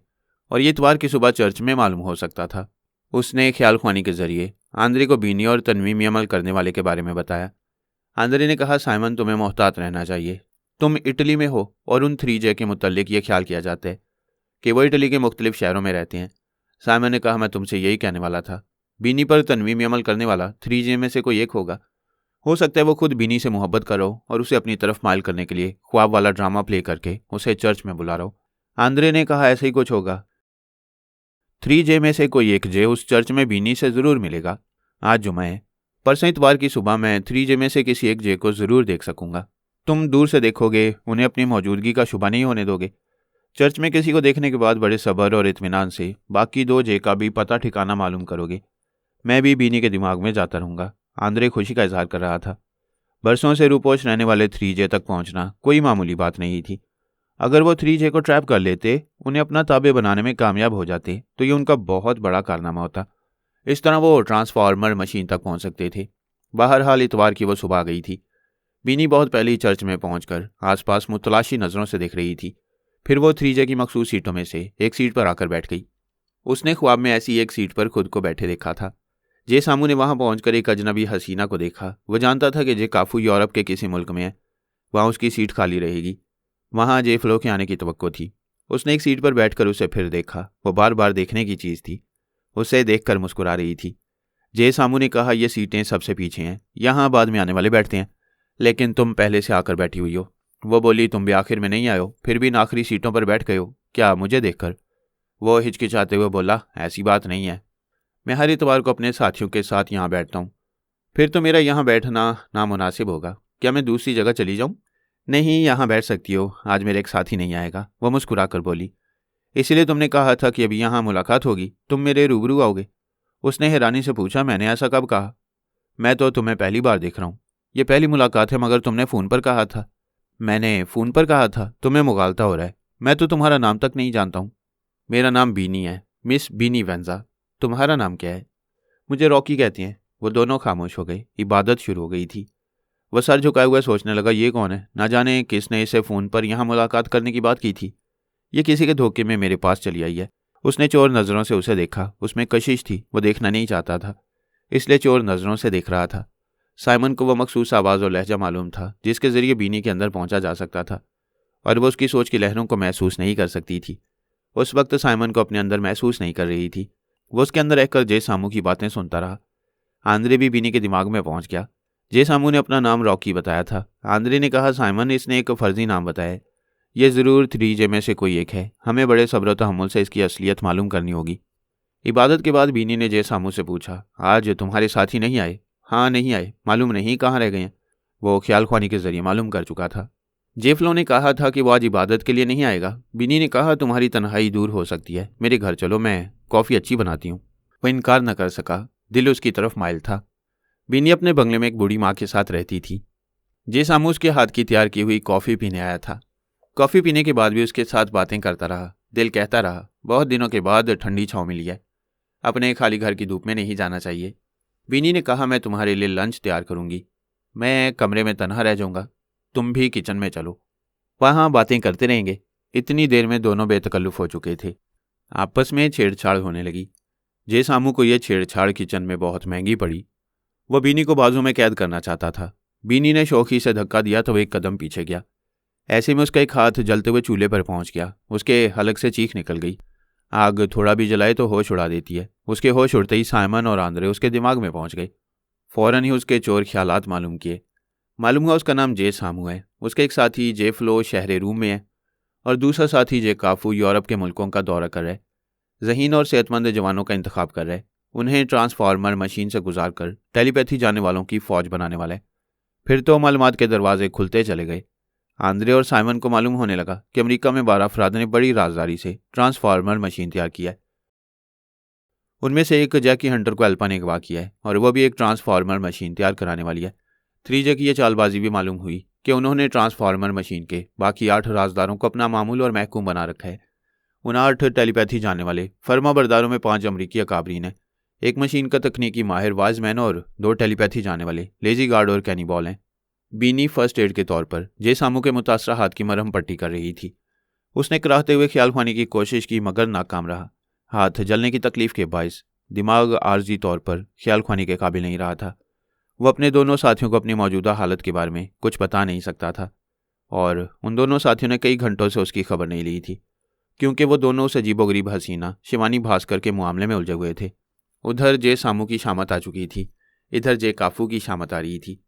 और ये इतवार की सुबह चर्च में मालूम हो सकता था। उसने ख्याल ख्वानी के जरिए आंद्रे को बीनी और तनवीमी अमल करने वाले के बारे में बताया। आंद्रे ने कहा, साइमन तुम्हें मोहतात रहना चाहिए। तुम इटली में हो और उन 3J के मुतल्लिक ये ख्याल किया जाता है कि वो इटली के मुख्तलिफ शहरों में रहते हैं। साइमन ने कहा, मैं तुमसे यही कहने वाला था। बीनी पर तनवीमी अमल करने वाला 3J में से कोई एक होगा। हो सकता है वो खुद बीनी से मोहब्बत कर रहा हो और उसे अपनी तरफ माइल करने के लिए ख्वाब वाला ड्रामा प्ले करके उसे चर्च में बुला रहा हो। आंद्रे ने कहा, ऐसा ही कुछ होगा। 3J में से कोई एक जे उस चर्च में बीनी से ज़रूर मिलेगा। आज जुमा है, परसों इतवार की सुबह मैं 3J में से किसी एक जे को ज़रूर देख सकूंगा। तुम दूर से देखोगे, उन्हें अपनी मौजूदगी का शुबा नहीं होने दोगे। चर्च में किसी को देखने के बाद बड़े सब्र और इत्मीनान से बाकी 2 जे का भी पता ठिकाना मालूम करोगे। मैं भी बीनी के दिमाग में जाता रहूँगा। आंद्रे खुशी का इजहार कर रहा था। बरसों से रूपोश रहने वाले 3J तक पहुंचना कोई मामूली बात नहीं थी। अगर वो 3J को ट्रैप कर लेते, उन्हें अपना ताबे बनाने में कामयाब हो जाते, तो ये उनका बहुत बड़ा कारनामा होता। इस तरह वो ट्रांसफार्मर मशीन तक पहुंच सकते थे। बहरहाल इतवार की वो सुबह आ गई थी। बीनी बहुत पहले ही चर्च में पहुंचकर आसपास मुतलाशी नज़रों से देख रही थी। फिर वो 3J की मखसूस सीटों में से एक सीट पर आकर बैठ गई। उसने ख्वाब में ऐसी एक सीट पर खुद को बैठे देखा था। जे सामू ने वहां पहुंचकर एक अजनबी हसीना को देखा। वह जानता था कि जे काफू यूरोप के किसी मुल्क में है, वहां उसकी सीट खाली रहेगी। वहां जे फ्लो के आने की तवक्को थी। उसने एक सीट पर बैठकर उसे फिर देखा। वो बार बार देखने की चीज़ थी। उसे देखकर मुस्कुरा रही थी। जे सामू ने कहा, ये सीटें सबसे पीछे हैं, यहाँ बाद में आने वाले बैठते हैं, लेकिन तुम पहले से आकर बैठी हुई हो। वो बोली, तुम भी आखिर में नहीं आए हो, फिर भी इन आखिरी सीटों पर बैठ गए हो, क्या मुझे देखकर? वो हिचकिचाते हुए बोला, ऐसी बात नहीं है, मैं हर इतवार को अपने साथियों के साथ यहाँ बैठता हूँ। फिर तो मेरा यहाँ बैठना नामुनासिब होगा। क्या मैं दूसरी जगह चली जाऊँ? नहीं, यहाँ बैठ सकती हो, आज मेरा एक साथी नहीं आएगा। वह मुस्कुरा कर बोली, इसलिए तुमने कहा था कि अभी यहाँ मुलाकात होगी, तुम मेरे रूबरू आओगे? उसने हैरानी से पूछा, मैंने ऐसा कब कहा? मैं तो तुम्हें पहली बार देख रहा हूँ। ये पहली मुलाकात है, मगर तुमने फ़ोन पर कहा था। मैंने फ़ोन पर कहा था? तुम्हें मुगालता हो रहा है, मैं तो तुम्हारा नाम तक नहीं जानता हूँ। मेरा नाम बीनी है, मिस बीनी वेंजा। तुम्हारा नाम क्या है? मुझे रॉकी कहती हैं। वो दोनों खामोश हो गए। इबादत शुरू हो गई थी। वह सर झुकाए हुए सोचने लगा, ये कौन है? ना जाने किसने इसे फ़ोन पर यहाँ मुलाकात करने की बात की थी। ये किसी के धोखे में मेरे पास चली आई है। उसने चोर नज़रों से उसे देखा। उसमें कशिश थी, वो देखना नहीं चाहता था, इसलिए चोर नज़रों से देख रहा था। साइमन को वह मखसूस आवाज़ और लहजा मालूम था जिसके ज़रिए बीनी के अंदर पहुंचा जा सकता था, और वह उसकी सोच की लहरों को महसूस नहीं कर सकती थी। उस वक्त साइमन को अपने अंदर महसूस नहीं कर रही थी। वो उसके अंदर रहकर जे सामू की बातें सुनता रहा। आंद्रे भी बीनी के दिमाग में पहुंच गया। जे सामू ने अपना नाम रॉकी बताया था। आंद्रे ने कहा, साइमन, इसने एक फर्जी नाम बताया। यह ज़रूर 3J में से कोई एक है। हमें बड़े सब्र तहम्मुल से इसकी असलियत मालूम करनी होगी। इबादत के बाद बीनी ने जे सामू से पूछा, आज तुम्हारे साथी नहीं आए? हाँ, नहीं आए। मालूम नहीं कहाँ रह गए हैं? वो ख्याल ख्वानी के जरिए मालूम कर चुका था। जेफलो ने कहा था कि वो आज इबादत के लिए नहीं आएगा। बीनी ने कहा, तुम्हारी तन्हाई दूर हो सकती है, मेरे घर चलो, मैं कॉफ़ी अच्छी बनाती हूँ। वह इनकार न कर सका। दिल उसकी तरफ माइल था। बीनी अपने बंगले में एक बूढ़ी माँ के साथ रहती थी। जे सामू उसके हाथ की तैयार की हुई कॉफ़ी पीने आया था। कॉफ़ी पीने के बाद भी उसके साथ बातें करता रहा। दिल कहता रहा, बहुत दिनों के बाद ठंडी छाँव मिली है, अपने खाली घर की धूप में नहीं जाना चाहिए। बीनी ने कहा, मैं तुम्हारे लिए लंच तैयार करूँगी। मैं कमरे में तन्हा रह जाऊँगा, तुम भी किचन में चलो, वहाँ बातें करते रहेंगे। इतनी देर में दोनों बेतकल्लुफ़ हो चुके थे। आपस में छेड़छाड़ होने लगी। जे सामू को यह छेड़छाड़ किचन में बहुत महंगी पड़ी। वह बीनी को बाजू में कैद करना चाहता था। बीनी ने शौकी से धक्का दिया तो वह एक कदम पीछे गया। ऐसे में उसका एक हाथ जलते हुए चूल्हे पर पहुंच गया। उसके हलक से चीख निकल गई। आग थोड़ा भी जलाए तो होश उड़ा देती है। उसके होश उड़ते ही साइमन और आंद्रे उसके दिमाग में पहुंच गए। फ़ौरन ही उसके चोर ख्यालात मालूम किए। मालूम हुआ उसका नाम जे सामू है। उसके एक साथी जे फ्लो शहर रूम में है, और दूसरा साथी जे काफू यूरोप के मुल्कों का दौरा कर रहे, ज़हीन और सेहतमंद जवानों का इंतखाब कर रहे, उन्हें ट्रांसफार्मर मशीन से गुजार कर टेलीपैथी जाने वालों की फ़ौज बनाने वाले। फिर तो मालूमात के दरवाजे खुलते चले गए। आंद्रे और साइमन को मालूम होने लगा कि अमेरिका में 12 अफराद ने बड़ी राजदारी से ट्रांसफार्मर मशीन तैयार की है। उनमें से एक जैकी हंटर को अल्पा ने अगवा किया है, और वह भी एक ट्रांसफार्मर मशीन तैयार कराने वाली है। 3J की यह चालबाजी भी मालूम हुई कि उन्होंने ट्रांसफार्मर मशीन के बाकी 8 राजदारों को अपना मामूल और महकूम बना रखा है। उन 8 टेलीपैथी जाने वाले फर्मा बरदारों में 5 अमरीकी अकाबरीन हैं, एक मशीन का तकनीकी माहिर वाइजमैन और 2 टेलीपैथी जाने वाले लेजी गार्ड और कैनीबॉल हैं। बीनी फर्स्ट एड के तौर पर जे सामू के मुतासरा हाथ की मरहम पट्टी कर रही थी। उसने कराहते हुए ख्याल खाने की कोशिश की, मगर नाकाम रहा। हाथ जलने की तकलीफ के बायस दिमाग आर्जी तौर पर ख्याल खाने के काबिल नहीं रहा था। वह अपने दोनों साथियों को अपनी मौजूदा हालत के बारे में कुछ बता नहीं सकता था, और उन दोनों साथियों ने कई घंटों से उसकी खबर नहीं ली थी, क्योंकि वो दोनों उस अजीबोगरीब हसीना शिवानी भास्कर के मामले में उलझे हुए थे। उधर जे सामू की शामत आ चुकी थी, इधर जे काफू की शामत आ रही थी।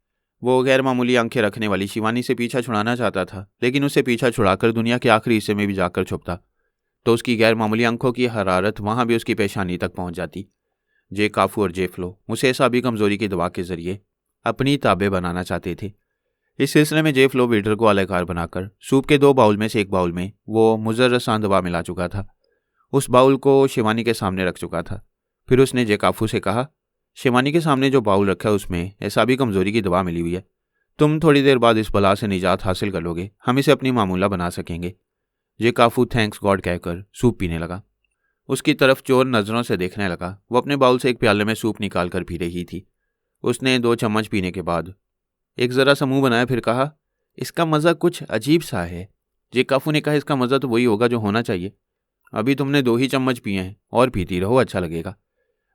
वो गैर मामूली आंखें रखने वाली शिवानी से पीछा छुड़ाना चाहता था, लेकिन उसे पीछा छुड़ाकर दुनिया के आखिरी हिस्से में भी जाकर छुपता तो उसकी गैर मामूली आंखों की हरारत वहां भी उसकी पेशानी तक पहुंच जाती। जे काफू और जे फ्लो उसे ऐसा भी कमजोरी की दवा के जरिए अपनी ताबे बनाना चाहते थे। इस सिलसिले में जे फ्लो वेटर को आलाकार बनाकर सूप के 2 बाउल में से एक बाउल में वो मुजर्रसान दवा मिला चुका था। उस बाउल को शिवानी के सामने रख चुका था। फिर उसने जे काफू से कहा, शिवानी के सामने जो बाउल रखा है उसमें ऐसा भी कमजोरी की दवा मिली हुई है। तुम थोड़ी देर बाद इस बला से निजात हासिल कर लोगे, हम इसे अपनी मामूला बना सकेंगे। जे काफू थैंक्स गॉड कहकर सूप पीने लगा। उसकी तरफ चोर नजरों से देखने लगा। वो अपने बाउल से एक प्याले में सूप निकाल कर पी रही थी। उसने 2 चम्मच पीने के बाद एक जरा सा मुंह बनाया, फिर कहा, इसका मज़ा कुछ अजीब सा है। जे काफू ने कहा, इसका मज़ा तो वही होगा जो होना चाहिए। अभी तुमने 2 ही चम्मच पिए हैं और पीती रहो, अच्छा लगेगा।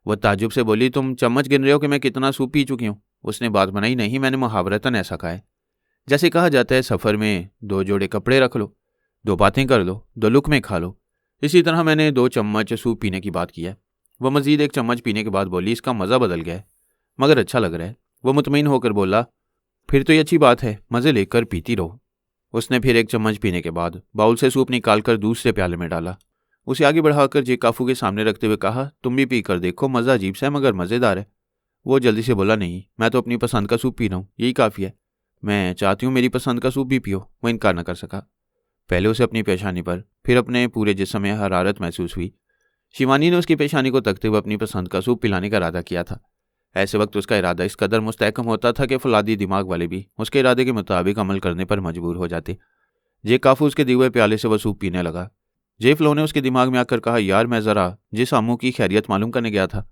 वह ताज्जुब से बोली, तुम चम्मच गिन रहे हो कि मैं कितना सूप पी चुकी हूँ? उसने बात बनाई, नहीं, मैंने मुहावरतन ऐसा कहा है। जैसे कहा जाता है, सफ़र में 2 जोड़े कपड़े रख लो, 2 बातें कर लो, 2 लुक़मे खा लो। इसी तरह मैंने 2 चम्मच सूप पीने की बात की है। वह मज़ीद 1 चम्मच पीने के बाद बोली, इसका मज़ा बदल गया है मगर अच्छा लग रहा है। वह मुतमईन होकर बोला, फिर तो ये अच्छी बात है, मज़े लेकर पीती रहो। उसने फिर 1 चम्मच पीने के बाद बाउल से सूप निकालकर दूसरे प्याले में डाला। उसे आगे बढ़ाकर जे काफू के सामने रखते हुए कहा, तुम भी पी कर देखो, मज़ा अजीब सा है मगर मज़ेदार है। वो जल्दी से बोला, नहीं, मैं तो अपनी पसंद का सूप पी रहा हूँ, यही काफ़ी है। मैं चाहती हूँ मेरी पसंद का सूप भी पियो। वह इनकार न कर सका। पहले उसे अपनी पेशानी पर, फिर अपने पूरे जिस्म में हरारत महसूस हुई। शिवानी ने उसकी पेशानी को तकते हुए अपनी पसंद का सूप पिलाने का इरादा किया था। ऐसे वक्त उसका इरादा इस कदर मुस्तहकम होता था कि फौलादी दिमाग वाले भी उसके इरादे के मुताबिक अमल करने पर मजबूर हो जाते। जे काफू उसके दिए हुए प्याले से वह सूप पीने लगा। जे फ्लो ने उसके दिमाग में आकर कहा, यार मैं ज़रा जिस आमू की खैरियत मालूम करने गया था,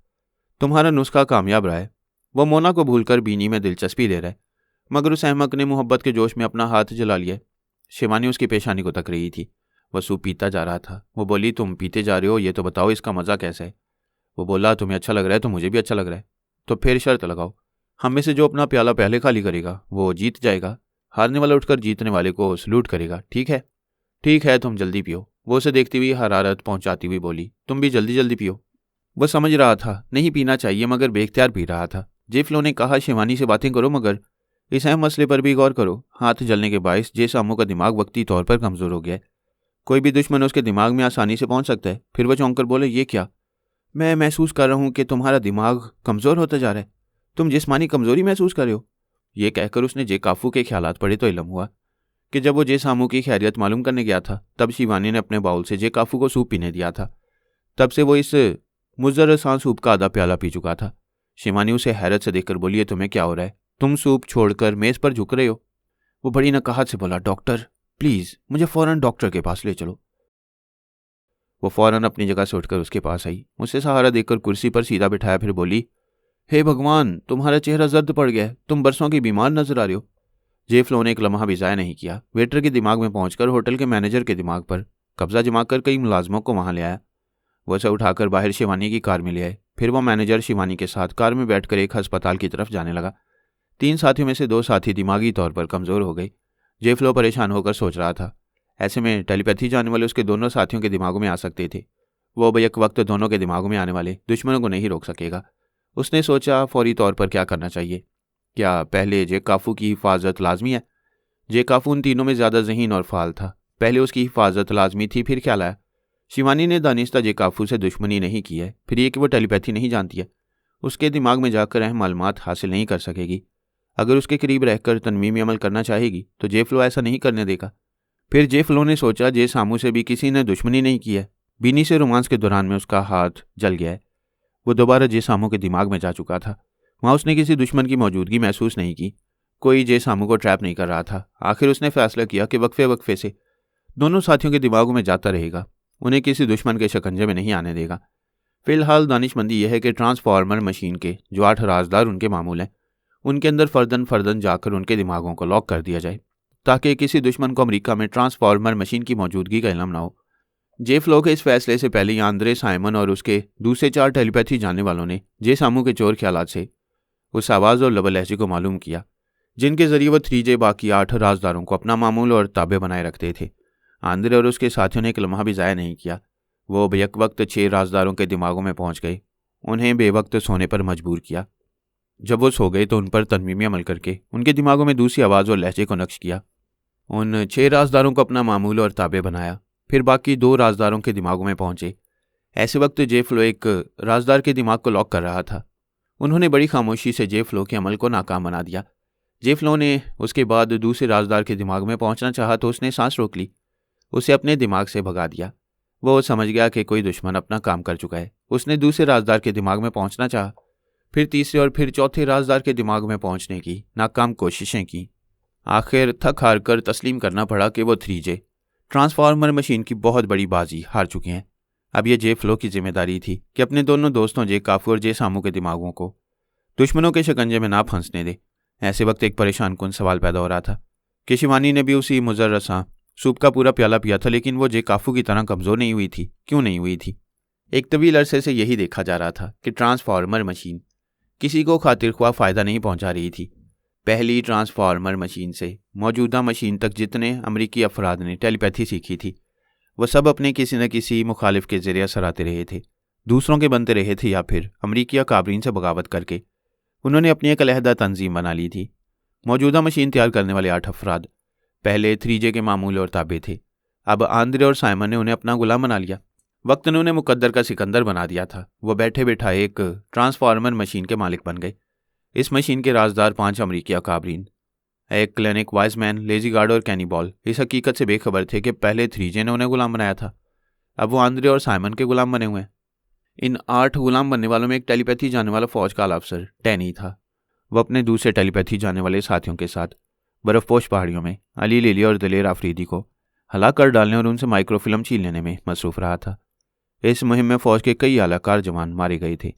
तुम्हारा नुस्खा कामयाब रहा है। वह मोना को भूलकर बीनी में दिलचस्पी ले रहा है, मगर उस अहमक ने मोहब्बत के जोश में अपना हाथ जला लिया। शिवानी उसकी पेशानी को तक रही थी। वह सूप पीता जा रहा था। वो बोली, तुम पीते जा रहे हो, ये तो बताओ इसका मज़ा कैसा है? वो बोला, तुम्हें अच्छा लग रहा है तो मुझे भी अच्छा लग रहा है। तो फिर शर्त लगाओ, हम में से जो अपना प्याला पहले खाली करेगा वो जीत जाएगा। हारने वाला उठकर जीतने वाले को सलूट करेगा, ठीक है? ठीक है, तुम जल्दी पियो। वो उसे देखती हुई हरारत पहुंचाती हुई बोली, तुम भी जल्दी जल्दी पियो। वह समझ रहा था नहीं पीना चाहिए मगर बेख्तियार पी रहा था। जे फ्लो ने कहा, शिवानी से बातें करो मगर इस अहम मसले पर भी गौर करो। हाथ जलने के बायस जे सामू का दिमाग वक्ती तौर पर कमज़ोर हो गया है। कोई भी दुश्मन उसके दिमाग में आसानी से पहुंच सकता है। फिर वह चौंक कर बोले, ये क्या? मैं महसूस कर रहा हूं कि तुम्हारा दिमाग कमज़ोर होता जा रहा है। तुम जिस्मानी कमज़ोरी महसूस कर रहे हो। ये कहकर उसने जे काफू के ख्यालात पड़े तो इल्म हुआ कि जब वो जे सामू की खैरियत मालूम करने गया था तब शिवानी ने अपने बाउल से जे काफू को सूप पीने दिया था। तब से वो इस मुजर्रसान सूप का आधा प्याला पी चुका था। शिवानी उसे हैरत से देखकर बोली, तुम्हें क्या हो रहा है? तुम सूप छोड़कर मेज़ पर झुक रहे हो। वो बड़ी नकाहत से बोला, डॉक्टर प्लीज़ मुझे फ़ौरन डॉक्टर के पास ले चलो। वो फ़ौरन अपनी जगह से उठकर उसके पास आई। उसे सहारा देकर कुर्सी पर सीधा बिठाया, फिर बोली, हे भगवान, तुम्हारा चेहरा जर्द पड़ गया है, तुम बरसों की बीमार नजर आ रहे हो। जे फ्लो ने एक लम्हा भी ज़ाया नहीं किया। वेटर के दिमाग में पहुंचकर होटल के मैनेजर के दिमाग पर कब्जा जमाकर कई मुलाजमों को वहां ले आया। वह उसे उठाकर बाहर शिवानी की कार में ले आए। फिर वह मैनेजर शिवानी के साथ कार में बैठकर एक अस्पताल की तरफ जाने लगा। 3 साथियों में से 2 साथी दिमागी तौर पर कमज़ोर हो गए। जे फ्लो परेशान होकर सोच रहा था, ऐसे में टेलीपैथी जाने वाले उसके दोनों साथियों के दिमागों में आ सकते थे। वो बैक वक्त दोनों के दिमागों में आने वाले दुश्मनों को नहीं रोक सकेगा। उसने सोचा, फौरी तौर पर क्या करना चाहिए? क्या पहले जे काफू की हिफाजत लाजमी है? जे काफू उन तीनों में ज़्यादा ज़हीन और फाल था। पहले उसकी हिफाजत लाजमी थी, फिर ख्याल आया शिवानी ने दानिस्ता जे काफू से दुश्मनी नहीं की है, फिर ये कि वो टेलीपैथी नहीं जानती है, उसके दिमाग में जाकर अहम मालूमात हासिल नहीं कर सकेगी। अगर उसके करीब रहकर तनमीमी अमल करना चाहेगी तो जे फ्लो ऐसा नहीं करने देगा। फिर जे फ्लो ने सोचा, जे सामू से भी किसी ने दुश्मनी नहीं की है। बीनी से रोमांस के दौरान में उसका हाथ जल गया है। वो दोबारा जे सामू के दिमाग में जा चुका था। वहाँ उसने किसी दुश्मन की मौजूदगी महसूस नहीं की। कोई जे सामू को ट्रैप नहीं कर रहा था। आखिर उसने फैसला किया कि वक्फे वक्फे से दोनों साथियों के दिमागों में जाता रहेगा, उन्हें किसी दुश्मन के शिकंजे में नहीं आने देगा। फिलहाल दानिशमंदी यह है कि ट्रांसफार्मर मशीन के जो 8 राजदार उनके मामूल हैं, उनके अंदर फर्दन फर्दन जाकर उनके दिमागों को लॉक कर दिया जाए ताकि किसी दुश्मन को अमेरिका में ट्रांसफार्मर मशीन की मौजूदगी का इल्म ना हो। जे फ्लो के इस फैसले से पहले ही आंद्रे साइमन और उसके दूसरे 4 टेलीपैथी जानने वालों ने जे सामू के चोर ख्यालात से उस आवाज़ और लबल लहजे को मालूम किया जिनके जरिए वह 3J बाकी 8 राजदारों को अपना मामूल और ताबे बनाए रखते थे। आंद्रे और उसके साथियों ने एक लम्हा भी ज़ाया नहीं किया। वो बेवक्त 6 राजदारों के दिमागों में पहुंच गए, उन्हें बेवक्त सोने पर मजबूर किया। जब वो सो गए तो उन पर तनवीमी अमल करके उनके दिमागों में दूसरी आवाज़ और लहजे को नक्श किया। उन 6 राजदारों को अपना मामूल और ताबे बनाया, फिर बाकी 2 राजदारों के दिमागों में पहुंचे। ऐसे वक्त जे फ्लो एक राजदार के दिमाग को लॉक कर रहा था। उन्होंने बड़ी खामोशी से जे फ्लो के अमल को नाकाम बना दिया। जे फ्लो ने उसके बाद दूसरे राजदार के दिमाग में पहुंचना चाहा तो उसने सांस रोक ली, उसे अपने दिमाग से भगा दिया। वो समझ गया कि कोई दुश्मन अपना काम कर चुका है। उसने दूसरे राजदार के दिमाग में पहुंचना चाहा, फिर तीसरे और फिर चौथे राजदार के दिमाग में पहुंचने की नाकाम कोशिशें की। आखिर थक हार कर तस्लीम करना पड़ा कि वो 3J ट्रांसफार्मर मशीन की बहुत बड़ी बाजी हार चुके हैं। अब ये जे फ्लो की जिम्मेदारी थी कि अपने दोनों दोस्तों जे काफू और जे सामू के दिमागों को दुश्मनों के शिकंजे में ना फंसने दे। ऐसे वक्त एक परेशान कुन सवाल पैदा हो रहा था कि शिवानी ने भी उसी मुजर्रसा सूप का पूरा प्याला पिया था, लेकिन वो जे काफू की तरह कमज़ोर नहीं हुई थी। क्यों नहीं हुई थी? एक तवील अरसे से यही देखा जा रहा था कि ट्रांसफार्मर मशीन किसी को खातिर ख्वाह फ़ायदा नहीं पहुंचा रही थी। पहली ट्रांसफार्मर मशीन से मौजूदा मशीन तक जितने अमरीकी अफराद ने टेलीपैथी सीखी थी, वह सब अपने किसी न किसी मुखालिफ के ज़रिए सराहते रहे थे, दूसरों के बनते रहे थे, या फिर अमरीकी काबरीन से बगावत करके उन्होंने अपनी एक अलहदा तंजीम बना ली थी। मौजूदा मशीन तैयार करने वाले 8 अफराद पहले 3J के मामूल और ताबे थे। अब आंद्रे और साइमन ने उन्हें अपना गुलाम बना लिया। वक्त ने उन्हें मुकद्दर का सिकंदर बना दिया था। वो बैठे बैठाए एक ट्रांसफार्मर मशीन के मालिक बन गए। इस मशीन के राजदार 5 अमरीकी अकाबरीन, एक क्लिनिक वाइजमैन, लेजी गार्ड और कैनी बॉल, इस हकीकत से बेखबर थे कि पहले 3J ने उन्हें गुलाम बनाया था, अब वो आंद्रे और साइमन के गुलाम बने हुए हैं। इन 8 गुलाम बनने वालों में एक टेलीपैथी जाने वाला फौज का आला अफसर टैनी था। वह अपने दूसरे टेलीपैथी जाने वाले साथियों के साथ बर्फपोश पहाड़ियों में अली लिली और दलेर आफरीदी को हला कर डालने और उनसे माइक्रोफिल्म छीन लेने में मसरूफ रहा था। इस मुहिम में फौज के कई आलाकार जवान मारे गए थे,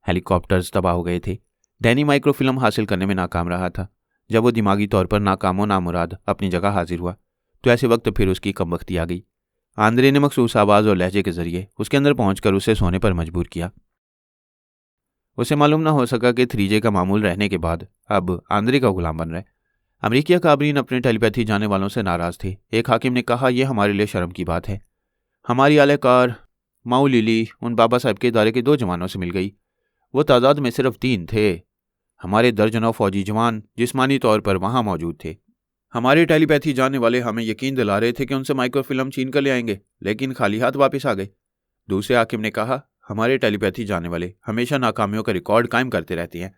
हेलीकॉप्टर्स तबाह हो गए थे। डैनी माइक्रोफिल्म हासिल करने में नाकाम रहा था। जब वो दिमागी तौर पर नाकामो नामुराद अपनी जगह हाजिर हुआ तो ऐसे वक्त फिर उसकी कमबख्ती आ गई। आंद्रे ने मखसूस आवाज़ और लहजे के जरिए उसके अंदर पहुंचकर उसे सोने पर मजबूर किया। उसे मालूम ना हो सका कि 3J का मामूल रहने के बाद अब आंद्रे का गुलाम बन रहा है। अमरीकी काबरीन अपने टेलीपैथी जाने वालों से नाराज़ थे। एक हाकिम ने कहा, यह हमारे लिए शर्म की बात है। हमारी आलाकार माऊ लिली उन बाबा साहब के इदारे के 2 जवानों से मिल गई। वो तादाद में सिर्फ 3 थे। हमारे दर्जनों फौजी जवान जिस्मानी तौर पर वहाँ मौजूद थे। हमारे टेलीपैथी जाने वाले हमें यकीन दिला रहे थे कि उनसे माइक्रोफिल्म छीन कर ले आएंगे, लेकिन खाली हाथ वापस आ गए। दूसरे हाकिम ने कहा, हमारे टेलीपैथी जाने वाले हमेशा नाकामियों का रिकॉर्ड कायम करते रहते हैं।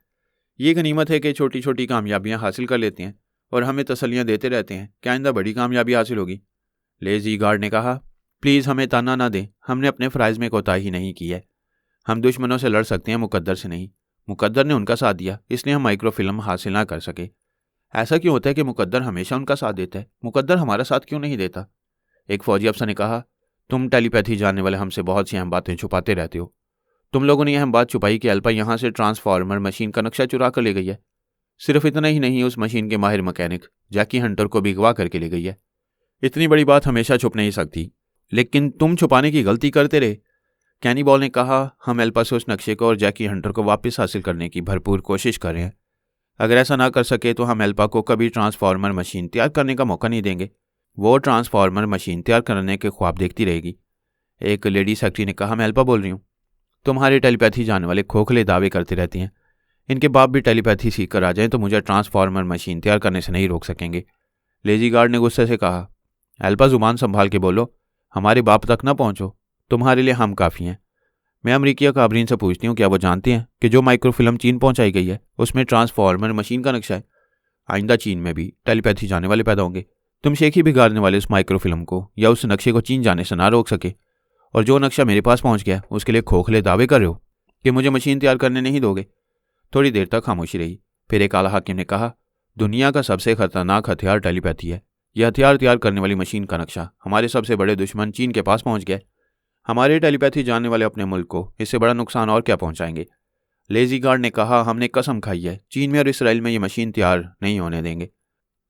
ये गनीमत है कि छोटी छोटी कामयाबियां हासिल कर लेते हैं और हमें तसल्लियां देते रहते हैं कि आइंदा बड़ी कामयाबी हासिल होगी। लेजी गार्ड ने कहा, प्लीज़ हमें ताना ना दें, हमने अपने फ़राइज़ में कोताही नहीं की है। हम दुश्मनों से लड़ सकते हैं, मुकद्दर से नहीं। मुकद्दर ने उनका साथ दिया, इसलिए हम माइक्रोफिल्म हासिल ना कर सके। ऐसा क्यों होता है कि मुकद्दर हमेशा उनका साथ देता है? मुकद्दर हमारा साथ क्यों नहीं देता? एक फौजी अफसर ने कहा, तुम टेलीपैथी जानने वाले हमसे बहुत सी अहम बातें छुपाते रहते हो। तुम लोगों ने अहम बात छुपाई कि अल्पा यहाँ से ट्रांसफार्मर मशीन का नक्शा चुरा कर ले गई है। सिर्फ इतना ही नहीं, उस मशीन के माहिर मैकेनिक जैकी हंटर को भी अगवा करके ले गई है। इतनी बड़ी बात हमेशा छुप नहीं सकती, लेकिन तुम छुपाने की गलती करते रहे। कैनी बॉल ने कहा, हम अल्पा से उस नक्शे को और जैकी हंटर को वापस हासिल करने की भरपूर कोशिश कर रहे हैं। अगर ऐसा ना कर सके तो हम अल्पा को कभी ट्रांसफार्मर मशीन तैयार करने का मौका नहीं देंगे। वो ट्रांसफार्मर मशीन तैयार करने के ख्वाब देखती रहेगी। एक लेडी सेक्रेटरी ने कहा, मैं अल्पा बोल रही हूँ। तुम्हारे टेलीपैथी जाने वाले खोखले दावे करते रहते हैं। इनके बाप भी टेलीपैथी सीख कर आ जाएं तो मुझे ट्रांसफार्मर मशीन तैयार करने से नहीं रोक सकेंगे। लेजी गार्ड ने गुस्से से कहा, अल्पा जुबान संभाल के बोलो, हमारे बाप तक ना पहुंचो, तुम्हारे लिए हम काफ़ी हैं। मैं अमरीकी काबरीन से पूछती हूँ, क्या वो जानते हैं कि जो माइक्रोफिल्म चीन पहुंचाई गई है उसमें ट्रांसफार्मर मशीन का नक्शा है? आइंदा चीन में भी टेलीपैथी जाने वाले पैदा होंगे। तुम शेखी बिगाड़ने वाले उस माइक्रोफिल्म को या उस नक्शे को चीन जाने से ना रोक सके, और जो नक्शा मेरे पास पहुंच गया उसके लिए खोखले दावे कर रहे हो कि मुझे मशीन तैयार करने नहीं दोगे। थोड़ी देर तक खामोशी रही। फिर एक आला हाकिम ने कहा, दुनिया का सबसे खतरनाक हथियार टेलीपैथी है। यह हथियार तैयार करने वाली मशीन का नक्शा हमारे सबसे बड़े दुश्मन चीन के पास पहुंच गया। हमारे टेलीपैथी जानने वाले अपने मुल्क को इससे बड़ा नुकसान और क्या पहुंचाएंगे? लेजी गार्ड ने कहा, हमने कसम खाई है, चीन में और इसराइल में ये मशीन तैयार नहीं होने देंगे।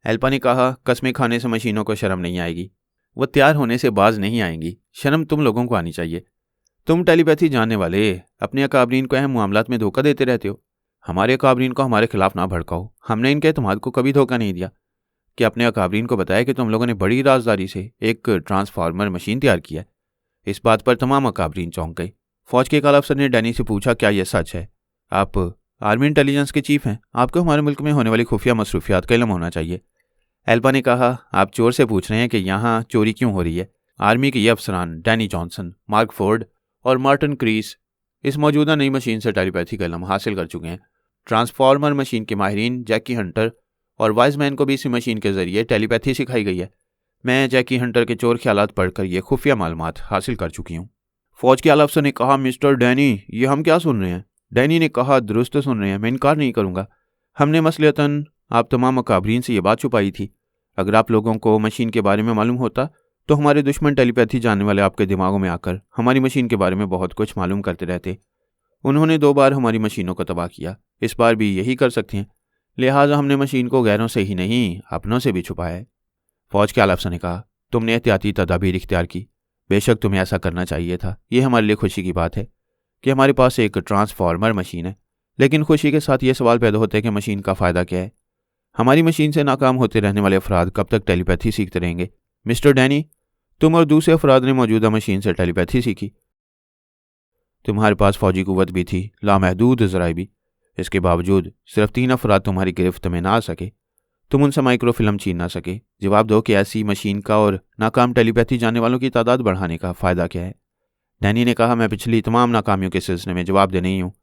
एल्पा ने कहा, कसमें खाने से मशीनों को शर्म नहीं आएगी, वो तैयार होने से बाज नहीं आएंगी। शर्म तुम लोगों को आनी चाहिए। तुम टेलीपैथी जानने वाले अपने अकाबरीन को अहम मामलात में धोखा देते रहते हो। हमारे अकाबरीन को हमारे खिलाफ ना भड़काओ। हमने इनके एतमाद को कभी धोखा नहीं दिया कि अपने अकाबरीन को बताया कि तुम लोगों ने बड़ी राजदारी से एक ट्रांसफार्मर मशीन तैयार किया है। इस बात पर तमाम अकाबरीन चौंक गए। फौज के एक आला अफसर ने डैनी से पूछा, क्या यह सच है? आप आर्मी इंटेलिजेंस के चीफ हैं, आपको हमारे मुल्क में होने वाली खुफिया मसरूफियात का इल्म होना चाहिए। एल्पा ने कहा, आप चोर से पूछ रहे हैं कि यहाँ चोरी क्यों हो रही है। आर्मी के ये अफसरान डैनी जॉनसन, मार्क फोर्ड और मार्टिन क्रीस इस मौजूदा नई मशीन से टेलीपैथी का इल्म हासिल कर चुके हैं। ट्रांसफॉर्मर मशीन के माहिरीन जैकी हंटर और वाइजमैन को भी इसी मशीन के जरिए टेलीपैथी सिखाई गई है। मैं जैकी हंटर के चोर ख्यालात पढ़कर ये खुफिया मालूमात हासिल कर चुकी हूँ। फौज के आला अफसर ने कहा, मिस्टर डैनी, ये हम क्या सुन रहे हैं। डैनी ने कहा, दुरुस्त सुन रहे हैं, मैं इनकार नहीं करूँगा। हमने मसलतन आप तमाम अकाबरीन से ये बात छुपाई थी। अगर आप लोगों को मशीन के बारे में मालूम होता तो हमारे दुश्मन टेलीपैथी जानने वाले आपके दिमागों में आकर हमारी मशीन के बारे में बहुत कुछ मालूम करते रहते। उन्होंने 2 बार हमारी मशीनों को तबाह किया, इस बार भी यही कर सकते हैं। लिहाजा हमने मशीन को गैरों से ही नहीं, अपनों से भी छुपाया है। फौज के आला अफसर ने कहा, तुमने एहतियाती तदाबीर इख्तियार की। बेशक तुम्हें ऐसा करना चाहिए था। यह हमारे लिए खुशी की बात है कि हमारे पास एक ट्रांसफॉर्मर मशीन है, लेकिन खुशी के साथ यह सवाल पैदा होता है कि मशीन का फ़ायदा क्या है। हमारी मशीन से नाकाम होते रहने वाले अफराद कब तक टेलीपैथी सीखते रहेंगे। मिस्टर डैनी, तुम और दूसरे अफराद ने मौजूदा मशीन से टेलीपैथी सीखी। तुम्हारे पास फौजी कुव्वत भी थी, लामहदूद ज़राए भी। इसके बावजूद सिर्फ 3 अफराद तुम्हारी गिरफ्त में ना आ सके। तुम उनसे माइक्रोफिल्म छीन ना सके। जवाब दो कि ऐसी मशीन का और नाकाम टेलीपैथी जानने वालों की तादाद बढ़ाने का फ़ायदा क्या है। डैनी ने कहा, मैं पिछली तमाम नाकामियों के सिलसिले में जवाब दे नहीं हूँ।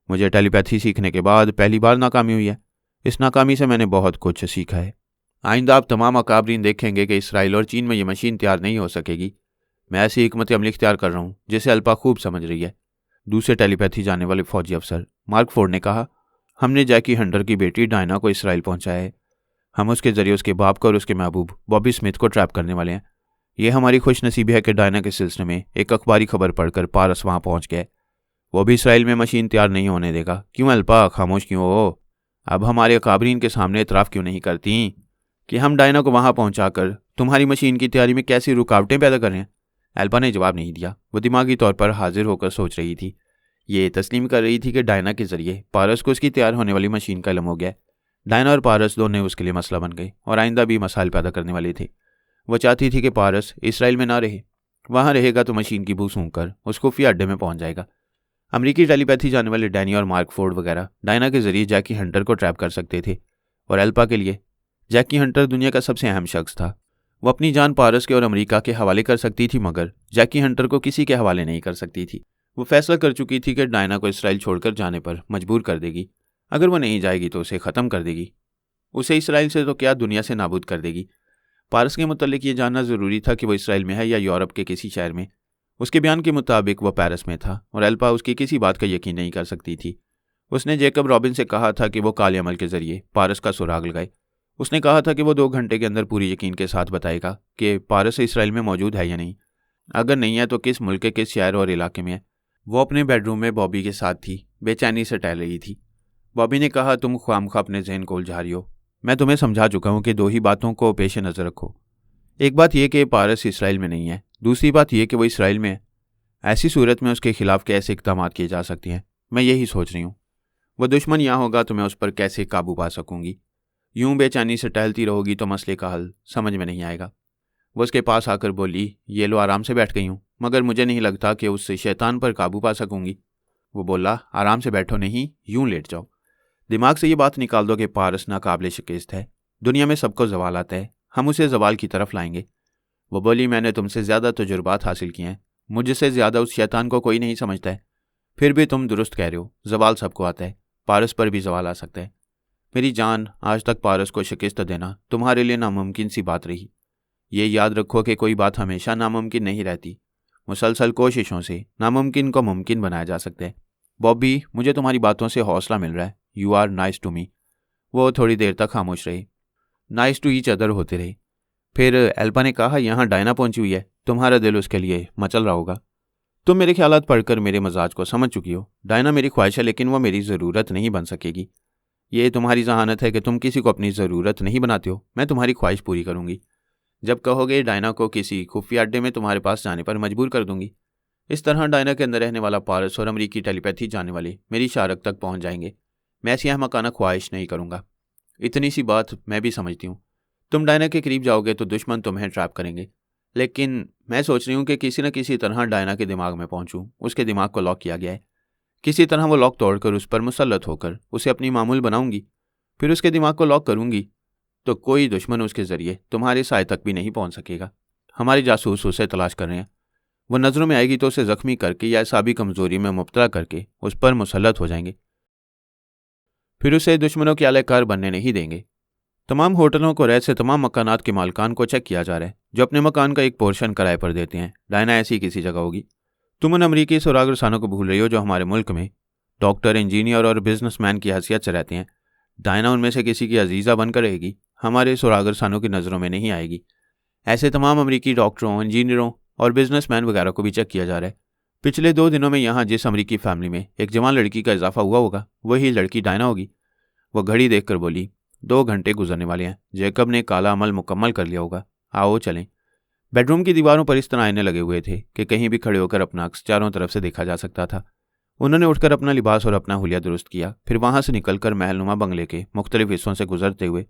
मुझे टेलीपैथी सीखने के बाद पहली बार नाकामी हुई है। इस नाकामी से मैंने बहुत कुछ सीखा है। आइंदा आप तमाम अकाबरीन देखेंगे कि इसराइल और चीन में ये मशीन तैयार नहीं हो सकेगी। मैं ऐसी हिकमत अमली इख्तियार कर रहा हूँ जिसे अल्पा खूब समझ रही है। दूसरे टेलीपैथी जानने वाले फौजी अफसर मार्क फोर्ड ने कहा, हमने जैकी हंटर की बेटी डायना को इसराइल पहुंचाया है। हम उसके जरिए उसके बाप को और उसके महबूब बॉबी स्मिथ को ट्रैप करने वाले हैं। यह हमारी खुश नसीबी है कि डायना के सिलसिले में एक अखबारी खबर पढ़कर पारस वहां पहुंच गए। वो भी इसराइल में मशीन तैयार नहीं होने देगा। क्यों अल्पा, खामोश क्यों हो? अब हमारे अकाबरीन के सामने इतराफ़ क्यों नहीं करती कि हम डायना को वहां पहुंचाकर तुम्हारी मशीन की तैयारी में कैसी रुकावटें पैदा कर रहे हैं। अल्पा ने जवाब नहीं दिया। वो दिमागी तौर पर हाजिर होकर सोच रही थी। ये तस्लीम कर रही थी कि डायना के जरिए पारस को उसकी तैयार होने वाली मशीन का इल्म हो गया। डायना और पारस दोनों उसके लिए मसला बन गए और आइंदा भी मसाइल पैदा करने वाले थे। वो चाहती थी कि पारस इसराइल में ना रहे। वहाँ रहेगा तो मशीन की बू सूंघ कर उस खुफिया अड्डे में पहुंच जाएगा। अमरीकी टेलीपैथी जानने वाले डैनी और मार्क फोर्ड वगैरह डायना के जरिए जैकी हंटर को ट्रैप कर सकते थे। और अल्पा के लिए जैकी हंटर दुनिया का सबसे अहम शख्स था। वो अपनी जान पारस के और अमेरिका के हवाले कर सकती थी, मगर जैकी हंटर को किसी के हवाले नहीं कर सकती थी। वो फैसला कर चुकी थी कि डायना को इसराइल छोड़कर जाने पर मजबूर कर देगी। अगर वो नहीं जाएगी तो उसे ख़त्म कर देगी। उसे इसराइल से तो क्या, दुनिया से नाबूद कर देगी। पारस के मुतालिक ये जानना ज़रूरी था कि वो इसराइल में है या यूरोप के किसी शहर में। उसके बयान के मुताबिक वो पेरिस में था और अल्पा उसकी किसी बात का यकीन नहीं कर सकती थी। उसने जेकब रॉबिन से कहा था कि वो काले अमल के जरिए पारस का सुराग लगाए। उसने कहा था कि वो 2 घंटे के अंदर पूरी यकीन के साथ बताएगा कि पारस इसराइल में मौजूद है या नहीं। अगर नहीं है तो किस मुल्क के किस शहर और इलाके में है। वो अपने बेडरूम में बॉबी के साथ थी, बेचैनी से टहल रही थी। बॉबी ने कहा, तुम ख्वामखा अपने जहन को उलझा रही हो। मैं तुम्हें समझा चुका हूँ कि 2 ही बातों को पेश नज़र रखो। एक बात यह कि पारस इसराइल में नहीं है, दूसरी बात यह कि वो इसराइल में है। ऐसी सूरत में उसके खिलाफ कैसे इक़दाम किए जा सकते हैं, मैं यही सोच रही हूँ। वह दुश्मन यहाँ होगा तो मैं उस पर कैसे काबू पा सकूंगी। यूं बेचैनी से टहलती रहोगी तो मसले का हल समझ में नहीं आएगा। वो उसके पास आकर बोली, ये लो, आराम से बैठ गई हूँ, मगर मुझे नहीं लगता कि उससे शैतान पर काबू पा सकूंगी। वो बोला, आराम से बैठो नहीं, यूं लेट जाओ। दिमाग से ये बात निकाल दो कि पारस नाकाबिल शिकस्त है। दुनिया में सबको जवाल आता है, हम उसे जवाल की तरफ लाएंगे। वो बोली, मैंने तुमसे ज़्यादा तजुर्बात हासिल किए हैं, मुझसे ज़्यादा उस शैतान को कोई नहीं समझता है। फिर भी तुम दुरुस्त कह रहे हो, जवाल सबको आता है, पारस पर भी जवाल आ सकता है। मेरी जान, आज तक पारस को शिकस्त देना तुम्हारे लिए नामुमकिन सी बात रही। ये याद रखो कि कोई बात हमेशा नामुमकिन नहीं रहती। मुसलसल कोशिशों से नामुमकिन को मुमकिन बनाया जा सकता है। बॉबी, मुझे तुम्हारी बातों से हौसला मिल रहा है। You are nice to me. वो थोड़ी देर तक खामोश रहे, नाइस टू ईच अदर होते रहे। फिर अल्पा ने कहा, यहाँ डायना पहुंची हुई है, तुम्हारा दिल उसके लिए मचल रहा होगा। तुम मेरे ख्यालात पढ़कर मेरे मजाज को समझ चुकी हो। डायना मेरी ख्वाहिश है, लेकिन वो मेरी ज़रूरत नहीं बन सकेगी। ये तुम्हारी जहानत है कि तुम किसी को अपनी ज़रूरत नहीं बनाते हो। मैं तुम्हारी ख्वाहिश पूरी करूंगी। जब कहोगे डायना को किसी खुफिया अड्डे में तुम्हारे पास जाने पर मजबूर कर दूंगी। इस तरह डायना के अंदर रहने वाला पारस और अमरीकी टेलीपैथी जानने वाले मेरी शारक तक पहुंच जाएंगे। मैं ऐसी अहमकाना ख्वाहिश नहीं करूंगा। इतनी सी बात मैं भी समझती हूँ। तुम डायना के करीब जाओगे तो दुश्मन तुम्हें ट्रैप करेंगे, लेकिन मैं सोच रही हूँ कि किसी न किसी तरह डायना के दिमाग में पहुँचूँ। उसके दिमाग को लॉक किया गया है। किसी तरह वो लॉक तोड़कर उस पर मुसल्लत होकर उसे अपनी मामूल बनाऊंगी, फिर उसके दिमाग को लॉक करूंगी तो कोई दुश्मन उसके जरिए तुम्हारे साय तक भी नहीं पहुंच सकेगा। हमारे जासूस उसे तलाश कर रहे हैं। वो नज़रों में आएगी तो उसे जख्मी करके या ऐसा भी कमजोरी में मुब्तला करके उस पर मुसल्लत हो जाएंगे, फिर उसे दुश्मनों के आलाकार बनने नहीं देंगे। तमाम होटलों को रैत से तमाम मकानात के मालिकान को चेक किया जा रहा है जो अपने मकान का एक पोर्शन किराए पर देते हैं। डायना ऐसी किसी जगह होगी। तुम उन अमरीकी सुरागरसानों को भूल रही हो जो हमारे मुल्क में डॉक्टर, इंजीनियर और बिजनेसमैन की हैसियत से रहते हैं। डायना उनमें से किसी की अजीज़ा बनकर रहेगी, हमारे सुरागरसानों की नज़रों में नहीं आएगी। ऐसे तमाम अमरीकी डॉक्टरों, इंजीनियरों और बिजनेसमैन वगैरह को भी चेक किया जा रहा है। पिछले 2 दिनों में यहाँ जिस अमरीकी फैमिली में एक जवान लड़की का इजाफा हुआ होगा वही लड़की डायना होगी। वह घड़ी देखकर बोली, 2 घंटे गुजरने वाले हैं। जैकब ने काला अमल मुकम्मल कर लिया होगा। आओ चलें। बेडरूम की दीवारों पर इस तरह आईने लगे हुए थे कि कहीं भी खड़े होकर अपना अक्स चारों तरफ से देखा जा सकता था। उन्होंने उठकर अपना लिबास और अपना हुलिया दुरुस्त किया, फिर वहां से निकलकर महलनुमा बंगले के मुख्तलिफ हिस्सों से गुजरते हुए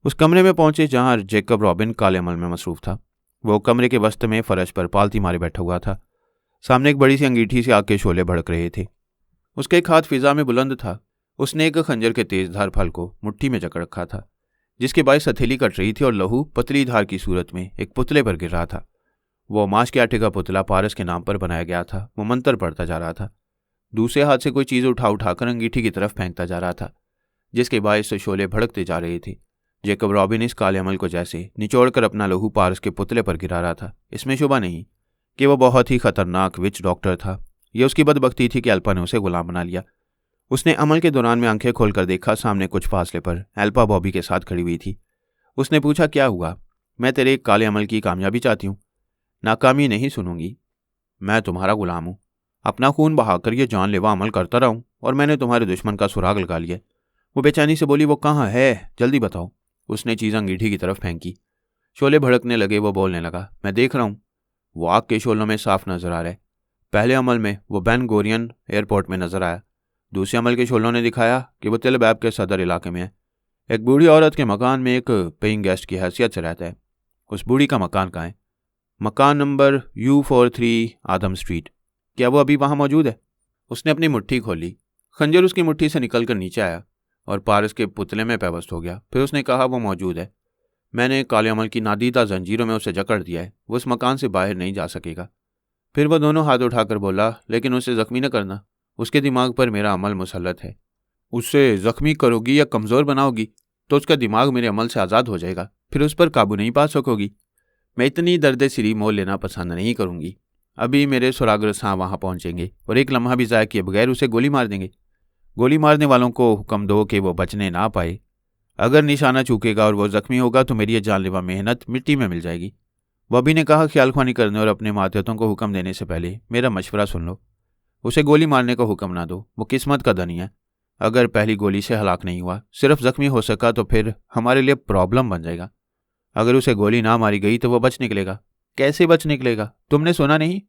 उस कमरे में पहुंचे जहां जैकब रॉबिन काले अमल में मसरूफ था। वो कमरे के वस्त में फर्श पर पालती मारे बैठा हुआ था। सामने एक बड़ी सी अंगीठी से आग के शोले भड़क रहे थे। उसका एक हाथ फिजा में बुलंद था। उसने एक खंजर के तेज धार फल को मुट्ठी में जकड़ रखा था जिसके बायस हथेली कट रही थी और लहू पतली धार की सूरत में एक पुतले पर गिर रहा था। वो माश के आटे का पुतला पारस के नाम पर बनाया गया था। वो मंत्र पढ़ता जा रहा था। दूसरे हाथ से कोई चीज़ उठाकर अंगीठी की तरफ फेंकता जा रहा था जिसके बायस से शोले भड़कते जा रहे थे। जैकब रॉबिन इस काले अमल को जैसे निचोड़कर अपना लहू पारस के पुतले पर गिरा रहा था। इसमें शुबा नहीं कि वह बहुत ही खतरनाक विच डॉक्टर था। यह उसकी बदबख्ती थी कि अल्पा ने उसे गुलाम बना लिया। उसने अमल के दौरान में आंखें खोलकर देखा, सामने कुछ फासले पर अल्पा बॉबी के साथ खड़ी हुई थी। उसने पूछा, क्या हुआ? मैं तेरे एक काले अमल की कामयाबी चाहती हूँ। नाकामी नहीं सुनूंगी। मैं तुम्हारा गुलाम हूँ। अपना खून बहाकर यह जानलेवा अमल करता रहूं और मैंने तुम्हारे दुश्मन का सुराग लगा लिया। वो बेचैनी से बोली, वो कहाँ है? जल्दी बताओ। उसने चीज़ अंगीठी की तरफ फेंकी। शोले भड़कने लगे। वो बोलने लगा, मैं देख रहा हूँ। वो आग के शोलों में साफ नजर आ रहा है। पहले अमल में वो बेन गोरियन एयरपोर्ट में नजर आया। दूसरे अमल के शोलों ने दिखाया कि वो तेल बैब के सदर इलाके में है। एक बूढ़ी औरत के मकान में एक पेइंग गेस्ट की हैसियत से रहता है। उस बूढ़ी का मकान कहाँ है? मकान नंबर U43 आदम स्ट्रीट। क्या वो अभी वहाँ मौजूद है? उसने अपनी मुट्ठी खोली। खंजर उसकी मुट्ठी से निकलकर नीचे आया और पारस के पुतले में पेवस्त हो गया। फिर उसने कहा, वो मौजूद है। मैंने काले अमल की नादीदा जंजीरों में उसे जकड़ दिया है। वो इस मकान से बाहर नहीं जा सकेगा। फिर वह दोनों हाथ उठाकर बोला, लेकिन उसे जख्मी न करना। उसके दिमाग पर मेरा अमल मुसल्लत है। उसे जख्मी करोगी या कमज़ोर बनाओगी तो उसका दिमाग मेरे अमल से आज़ाद हो जाएगा। फिर उस पर काबू नहीं पा सकोगी। मैं इतनी दर्द सिरी मोल लेना पसंद नहीं करूँगी। अभी मेरे सुरागरसां वहाँ पहुँचेंगे और एक लम्हा भी ज़ाया किए बगैर उसे गोली मार देंगे। गोली मारने वालों को हुक्म दो कि वो बचने ना पाए। अगर निशाना चूकेगा और वो जख्मी होगा तो मेरी ये जानलेवा मेहनत मिट्टी में मिल जाएगी। बॉबी ने कहा, ख्याल ख्वानी करने और अपने मातहतों को हुक्म देने से पहले मेरा मशवरा सुन लो। उसे गोली मारने को हुक्म ना दो। वो किस्मत का धनी है। अगर पहली गोली से हलाक नहीं हुआ, सिर्फ जख्मी हो सका तो फिर हमारे लिए प्रॉब्लम बन जाएगा। अगर उसे गोली ना मारी गई तो वो बच निकलेगा। कैसे बच निकलेगा? तुमने सुना नहीं?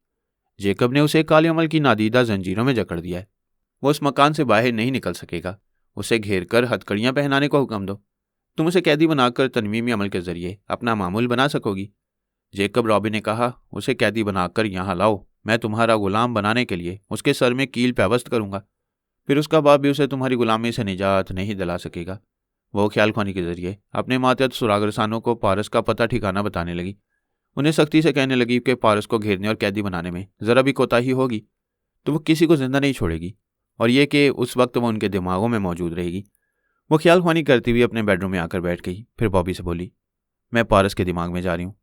जैकब ने उसे काले अमल की नादीदा जंजीरों में जकड़ दिया है। वो उस मकान से बाहर नहीं निकल सकेगा। उसे घेर कर हथकड़ियाँ पहनाने को हुक्म दो। तुम उसे कैदी बनाकर तनवीमी अमल के जरिए अपना मामूल बना सकोगी। जैकब रॉबिन ने कहा, उसे कैदी बनाकर यहाँ लाओ। मैं तुम्हारा गुलाम बनाने के लिए उसके सर में कील पेवस्त करूंगा। फिर उसका बाप भी उसे तुम्हारी गुलामी से निजात नहीं दिला सकेगा। वो ख्याल ख्वानी के जरिए अपने मातहत सुरागरसानों को पारस का पता ठिकाना बताने लगी। उन्हें सख्ती से कहने लगी कि पारस को घेरने और कैदी बनाने में ज़रा भी कोताही होगी तो वो किसी को जिंदा नहीं छोड़ेगी, और ये कि उस वक्त वो उनके दिमागों में मौजूद रहेगी। वो ख्याल ख्वानी करती हुई अपने बेडरूम में आकर बैठ गई। फिर बॉबी से बोली, मैं पारस के दिमाग में जा रही हूँ।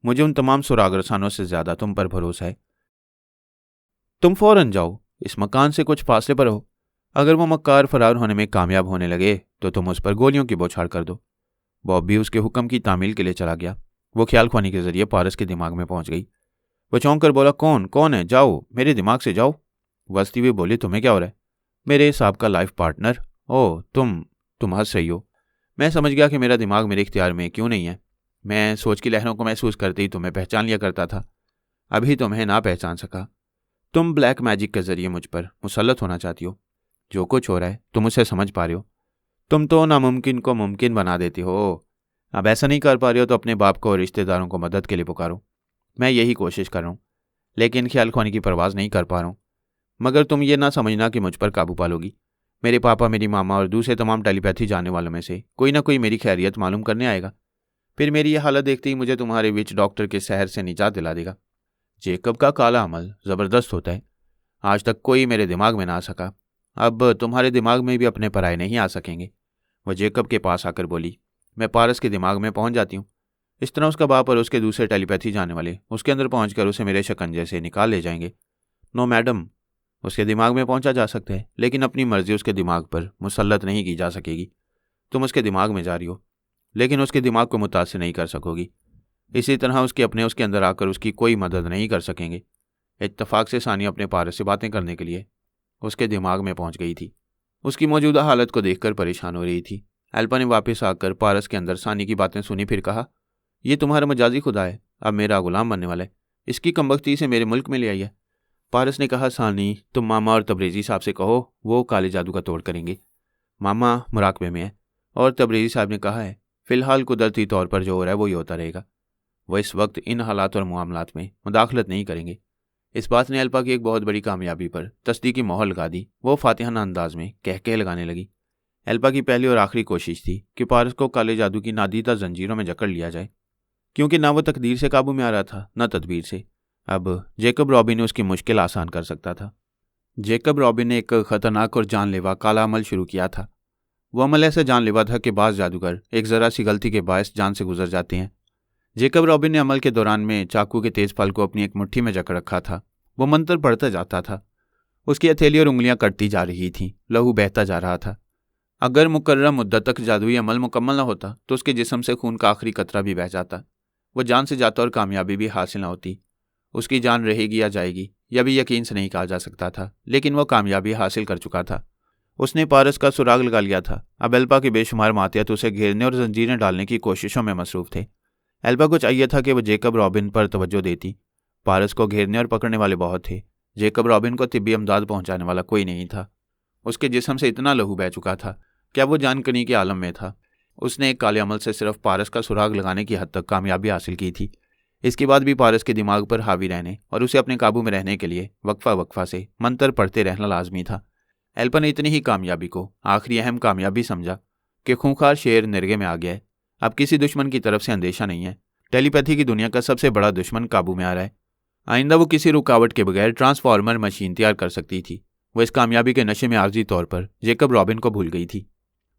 मुझे उन तमाम सुरागरसानों से ज़्यादा तुम पर भरोसा है। तुम फौरन जाओ, इस मकान से कुछ फासले पर हो। अगर वो मक्कार फरार होने में कामयाब होने लगे तो तुम उस पर गोलियों की बौछार कर दो। बॉब भी उसके हुक्म की तामील के लिए चला गया। वो ख्याल ख्वानी के जरिए पारस के दिमाग में पहुंच गई। वो चौंक कर बोला, कौन है? जाओ, मेरे दिमाग से जाओ। वस्ती हुई बोली, तुम्हें क्या हो रहा है? मेरे साहब का लाइफ पार्टनर। ओह, तुम हंस रही हो। मैं समझ गया कि मेरा दिमाग मेरे इख्तियार में क्यों नहीं है। मैं सोच की लहरों को महसूस करते ही तुम्हें पहचान लिया करता था। अभी तुम्हें ना पहचान सका। तुम ब्लैक मैजिक के जरिए मुझ पर मुसल्लत होना चाहती हो। जो कुछ हो रहा है तुम उसे समझ पा रहे हो। तुम तो नामुमकिन को मुमकिन बना देती हो। अब ऐसा नहीं कर पा रहे हो तो अपने बाप को और रिश्तेदारों को मदद के लिए पुकारो। मैं यही कोशिश कर रहा हूँ, लेकिन ख्याल ख्वानी की परवाज़ नहीं कर पा रहा हूँ। मगर तुम ये ना समझना कि मुझ पर काबू पालोगी। मेरे पापा, मेरी मामा और दूसरे तमाम टेलीपैथी जानने वालों में से कोई ना कोई मेरी खैरियत मालूम करने आएगा। फिर मेरी यह हालत देखते ही मुझे तुम्हारे विच डॉक्टर के शहर से निजात दिला देगा। जेकब का काला अमल ज़बरदस्त होता है। आज तक कोई मेरे दिमाग में ना आ सका, अब तुम्हारे दिमाग में भी अपने पराये नहीं आ सकेंगे। वह जेकब के पास आकर बोली, मैं पारस के दिमाग में पहुंच जाती हूँ। इस तरह उसका बाप और उसके दूसरे टेलीपैथी जानने वाले उसके अंदर पहुंचकर उसे मेरे शिकंजे से निकाल ले जाएंगे। नो मैडम, उसके दिमाग में पहुंचा जा सकता है, लेकिन अपनी मर्जी उसके दिमाग पर मुसल्लत नहीं की जा सकेगी। तुम उसके दिमाग में जा रही हो, लेकिन उसके दिमाग को मुतासिर नहीं कर सकोगी। इसी तरह उसके अंदर आकर उसकी कोई मदद नहीं कर सकेंगे। इत्तफाक से सानिया अपने पारस से बातें करने के लिए उसके दिमाग में पहुंच गई थी। उसकी मौजूदा हालत को देखकर परेशान हो रही थी। एल्पा ने वापस आकर पारस के अंदर सानी की बातें सुनी, फिर कहा, यह तुम्हारा मजाजी खुदा है, अब मेरा गुलाम बनने वाला है। इसकी कमबख्ती से मेरे मुल्क में ले आई है। पारस ने कहा, सानी तुम मामा और तबरेज़ी साहब से कहो, वो काले जादू का तोड़ करेंगे। मामा मुराकबे में है और तबरेज़ी साहब ने कहा है फ़िलहाल कुदरती तौर पर जो हो रहा है वो ही होता रहेगा। वह इस वक्त इन हालात और मामलात में मुदाखलत नहीं करेंगे। इस बात ने एल्पा की एक बहुत बड़ी कामयाबी पर तस्दीकी मोहर लगा दी। वो फातिहाना अंदाज में कह लगाने लगी। एल्पा की पहली और आखिरी कोशिश थी कि पारस को काले जादू की नादीदा जंजीरों में जकड़ लिया जाए, क्योंकि ना वो तकदीर से काबू में आ रहा था न तदबीर से। अब जेकब रॉबिन ने उसकी मुश्किल आसान कर सकता था। जेकब रॉबिन ने एक खतरनाक और जानलेवा काला अमल शुरू किया था। वो अमल ऐसा जानलेवा था कि बाज़ जादूगर एक ज़रा सी गलती के बायस जान से गुजर जाते हैं। जेकब रॉबिन ने अमल के दौरान में चाकू के तेज फल को अपनी एक मुट्ठी में जकड़ रखा था। वो मंत्र पढ़ता जाता था। उसकी हथेली और उंगलियां कटती जा रही थीं, लहू बहता जा रहा था। अगर मुकर्रर मुद्दत तक जादुई अमल मुकम्मल न होता तो उसके जिस्म से खून का आखिरी कतरा भी बह जाता। वो जान से जाता और कामयाबी भी हासिल न होती। उसकी जान रहेगी या जाएगी यह भी यकीन से नहीं कहा जा सकता था, लेकिन वह कामयाबी हासिल कर चुका था। उसने पारस का सुराग लगा लिया था। अब एल्पा के बेशुमार मातियत उसे घेरने और जंजीरें डालने की कोशिशों में मसरूफ थे। एल्पा को चाहिए था कि वह जेकब रॉबिन पर तवज्जो देती। पारस को घेरने और पकड़ने वाले बहुत थे। जेकब रॉबिन को तिब्बी अमदाद पहुंचाने वाला कोई नहीं था। उसके जिस्म से इतना लहू बह चुका था, क्या वो जानकनी के आलम में था। उसने एक काले अमल से सिर्फ पारस का सुराग लगाने की हद तक कामयाबी हासिल की थी। इसके बाद भी पारस के दिमाग पर हावी रहने और उसे अपने काबू में रहने के लिए वक्फा से मंत्र पढ़ते रहना लाजमी था। एल्पा ने इतनी ही कामयाबी को आखिरी अहम कामयाबी समझा कि खूंखार शेर निर्गे में आ गया है। अब किसी दुश्मन की तरफ से अंदेशा नहीं है। टेलीपैथी की दुनिया का सबसे बड़ा दुश्मन काबू में आ रहा है। आइंदा वो किसी रुकावट के बगैर ट्रांसफार्मर मशीन तैयार कर सकती थी। वो इस कामयाबी के नशे में आर्जी तौर पर जेकब रॉबिन को भूल गई थी।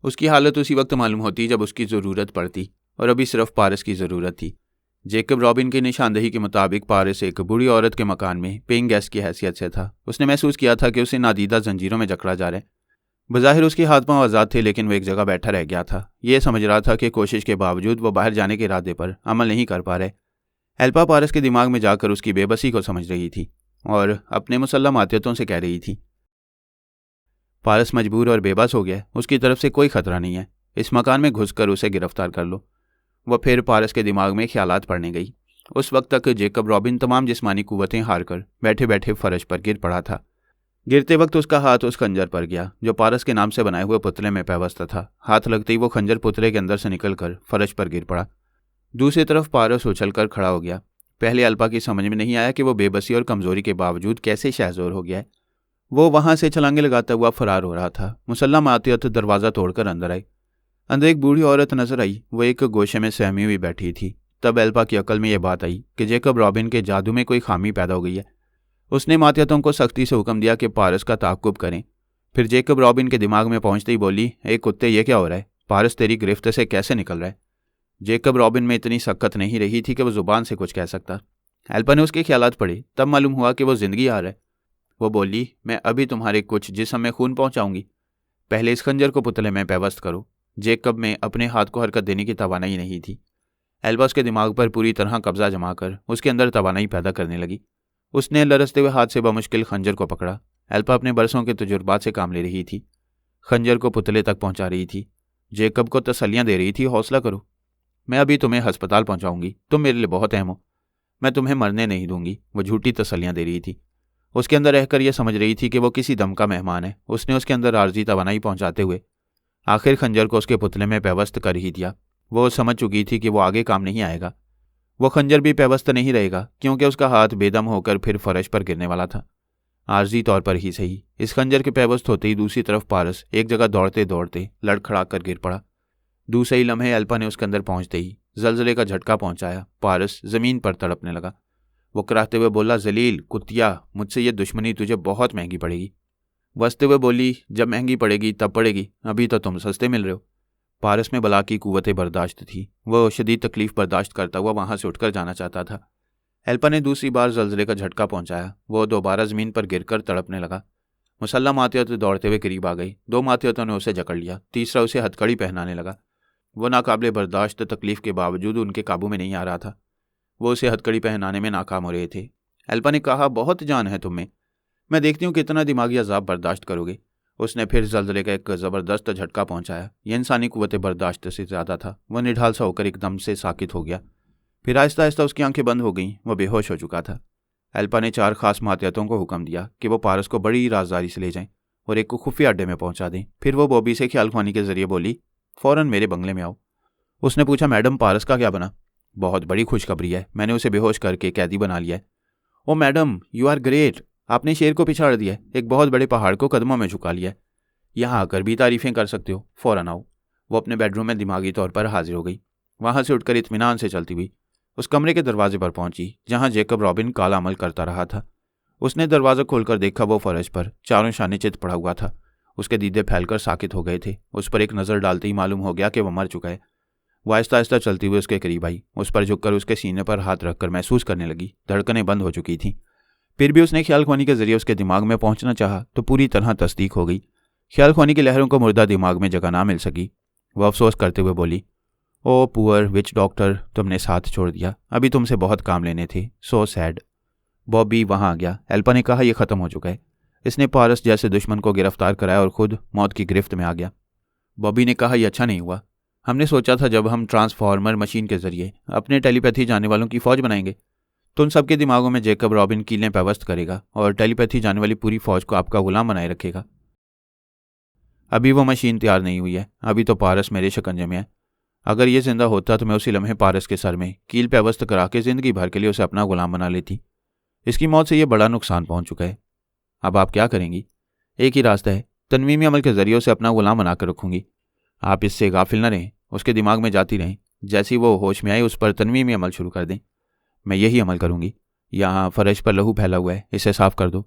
उसकी हालत उसी वक्त मालूम होती जब उसकी ज़रूरत पड़ती, और अभी सिर्फ पारस की ज़रूरत थी। जेकब रॉबिन की निशानदही के मुताबिक पारस एक बूढ़ी औरत के मकान में पेइंग गेस्ट की हैसियत से था। उसने महसूस किया था कि उसे नादीदा जंजीरों में जकड़ा जा रहा है। बज़ाहिर उसके हाथ पांव आज़ाद थे, लेकिन वो एक जगह बैठा रह गया था। ये समझ रहा था कि कोशिश के बावजूद वो बाहर जाने के इरादे पर अमल नहीं कर पा रहे। एल्पा पारस के दिमाग में जाकर उसकी बेबसी को समझ रही थी और अपने मुसल्लम मातियतों से कह रही थी, पारस मजबूर और बेबस हो गया, उसकी तरफ से कोई खतरा नहीं है। इस मकान में घुसकर उसे गिरफ्तार कर लो। वह फिर पारस के दिमाग में ख्यालात पड़ने गई। उस वक्त तक जेकब रॉबिन तमाम जिस्मानी कुव्वतें हार कर बैठे बैठे फर्श पर गिर पड़ा था। गिरते वक्त उसका हाथ उस खंजर पर गया जो पारस के नाम से बनाए हुए पुतले में पैवस्त था। हाथ लगते ही वो खंजर पुतले के अंदर से निकलकर फर्श पर गिर पड़ा। दूसरी तरफ पारस उछलकर खड़ा हो गया। पहले अल्पा की समझ में नहीं आया कि वो बेबसी और कमजोरी के बावजूद कैसे शहजोर हो गया है। वो वहां से छलांगे लगाता हुआ फरार हो रहा था। मुसल्ला मातियत दरवाज़ा तोड़कर अंदर आई। अंदर एक बूढ़ी औरत नजर आई। वो एक गोशे में सहमी हुई बैठी थी। तब एल्पा की अकल में यह बात आई कि जेकब रॉबिन के जादू में कोई खामी पैदा हो गई है। उसने मातियतों को सख्ती से हुक्म दिया कि पारस का ताक़ुब करें। फिर जेकब रॉबिन के दिमाग में पहुंचते ही बोली, एक कुत्ते, ये क्या हो रहा है? पारस तेरी गिरफ्त से कैसे निकल रहा है? जेकब रॉबिन में इतनी सख्त नहीं रही थी कि वो ज़ुबान से कुछ कह सकता। एल्पा ने उसके ख्यालात पढ़े, तब मालूम हुआ कि वो ज़िंदगी आ रहा है। वो बोली, मैं अभी तुम्हारे कुछ जिस्म में खून पहुंचाऊंगी। पहले इस खंजर को पुतले में पैवस्त करो। जेकब में अपने हाथ को हरकत देने की तवानाई नहीं थी। एल्बा उसके दिमाग पर पूरी तरह कब्जा जमा कर उसके अंदर तवानाई पैदा करने लगी। उसने लरसते हुए हाथ से बमुश्किल खंजर को पकड़ा। एल्पा अपने बरसों के तजुर्बात से काम ले रही थी। खंजर को पुतले तक पहुंचा रही थी। जेकब को तसल्लियां दे रही थी, हौसला करो, मैं अभी तुम्हें अस्पताल पहुंचाऊंगी, तुम मेरे लिए बहुत अहम हो, मैं तुम्हें मरने नहीं दूंगी। वो झूठी तसल्लियां दे रही थी। उसके अंदर रहकर यह समझ रही थी कि वो किसी दम का मेहमान है। उसने उसके अंदर आर्जी तवानाई पहुंचाते हुए आखिर खंजर को उसके पुतले में पैवस्त कर ही दिया। वो समझ चुकी थी कि वो आगे काम नहीं आएगा। वो खंजर भी पैवस्त नहीं रहेगा, क्योंकि उसका हाथ बेदम होकर फिर फर्श पर गिरने वाला था। आर्जी तौर पर ही सही। इस खंजर के पेवस्त होते ही दूसरी तरफ पारस एक जगह दौड़ते दौड़ते लड़खड़ा कर गिर पड़ा। दूसरे ही लम्हे अल्पा ने उसके अंदर पहुंचते ही जलजले का झटका पहुंचाया। पारस जमीन पर तड़पने लगा। वो कराहते हुए बोला, जलील कुतिया, मुझसे ये दुश्मनी तुझे बहुत महंगी पड़ेगी। वसते हुए बोली, जब महंगी पड़ेगी तब पड़ेगी, अभी तो तुम सस्ते मिल रहे हो। पारस में बला की कुव्वतें बर्दाश्त थी। वह शदीद तकलीफ बर्दाश्त करता हुआ वहां से उठकर जाना चाहता था। अल्पा ने दूसरी बार जलजले का झटका पहुंचाया। वो दोबारा जमीन पर गिरकर तड़पने लगा। मुसल्ला मातियत दौड़ते हुए करीब आ गई। 2 मातियतों ने उसे जकड़ लिया। तीसरा उसे हथकड़ी पहनाने लगा। वो नाकाबिले बर्दाश्त तकलीफ के बावजूद उनके काबू में नहीं आ रहा था। वो उसे हथकड़ी पहनाने में नाकाम हो रहे थे। अल्पा ने कहा, बहुत जान है तुम में, मैं देखती हूँ कितना दिमागी अजाब बर्दाश्त करोगे। उसने फिर जलजले का एक ज़बरदस्त झटका पहुंचाया। यह इंसानी कुव्वत बर्दाश्त से ज़्यादा था। वह निढाल सा होकर एकदम से साकित हो गया। फिर आहिस्ता आहिस्ता उसकी आंखें बंद हो गईं। वह बेहोश हो चुका था। अल्पा ने 4 खास मातियतों को हुक्म दिया कि वो पारस को बड़ी राजदारी से ले जाएं और एक को खुफिया अड्डे में पहुंचा दें। फिर वो बॉबी से ख्याल ख्वानी के जरिए बोली, फ़ौरन मेरे बंगले में आओ। उसने पूछा, मैडम पारस का क्या बना? बहुत बड़ी खुशखबरी है, मैंने उसे बेहोश करके कैदी बना लिया है। ओ मैडम, यू आर ग्रेट, आपने शेर को पिछाड़ दिया, एक बहुत बड़े पहाड़ को कदमों में झुका लिया है। यहाँ आकर भी तारीफें कर सकते हो, फ़ौरन आओ। वो अपने बेडरूम में दिमागी तौर पर हाजिर हो गई। वहां से उठकर इत्मीनान से चलती हुई उस कमरे के दरवाजे पर पहुंची जहां जेकब रॉबिन काला अमल करता रहा था। उसने दरवाज़ा खोलकर देखा। वो फर्श पर चारों शाने चित पड़ा हुआ था। उसके दीदे फैलकर साकित हो गए थे। उस पर एक नज़र डालते ही मालूम हो गया कि वह मर चुका है। वो आहिस्ता आहिस्ता चलती हुई उसके करीब आई। उस पर झुककर उसके सीने पर हाथ रखकर महसूस करने लगी। धड़कनें बंद हो चुकी थीं। फिर भी उसने ख्याल ख्वानी के जरिए उसके दिमाग में पहुंचना चाहा तो पूरी तरह तस्दीक हो गई। ख्याल ख्वानी की लहरों को मुर्दा दिमाग में जगह ना मिल सकी। वह अफसोस करते हुए बोली, ओ पुअर विच डॉक्टर, तुमने साथ छोड़ दिया, अभी तुमसे बहुत काम लेने थे, सो सैड। बॉबी वहां आ गया। अल्पा ने कहा, यह खत्म हो चुका है। इसने पारस जैसे दुश्मन को गिरफ्तार कराया और खुद मौत की गिरफ्त में आ गया। बॉबी ने कहा, यह अच्छा नहीं हुआ। हमने सोचा था जब हम ट्रांसफॉर्मर मशीन के जरिए अपने टेलीपैथी जाने वालों की फौज बनाएंगे तो उन सबके दिमागों में जेकब रॉबिन कीलें पेवस्त करेगा और टेलीपैथी जाने वाली पूरी फौज को आपका गुलाम बनाए रखेगा। अभी वो मशीन तैयार नहीं हुई है। अभी तो पारस मेरे शिकंजे में है। अगर ये जिंदा होता तो मैं उसी लम्हे पारस के सर में कील पेवस्त करा के जिंदगी भर के लिए उसे अपना गुलाम बना लेती। इसकी मौत से यह बड़ा नुकसान पहुंच चुका है। अब आप क्या करेंगी? एक ही रास्ता है, तनवीमी अमल के जरिए उसे अपना गुलाम बनाकर रखूंगी। आप इससे गाफिल न रहें, उसके दिमाग में जाती रहें। जैसी वो होश में आए उस पर तनवीमी अमल शुरू कर दें। मैं यही अमल करूंगी। यहाँ फर्श पर लहू फैला हुआ है, इसे साफ कर दो।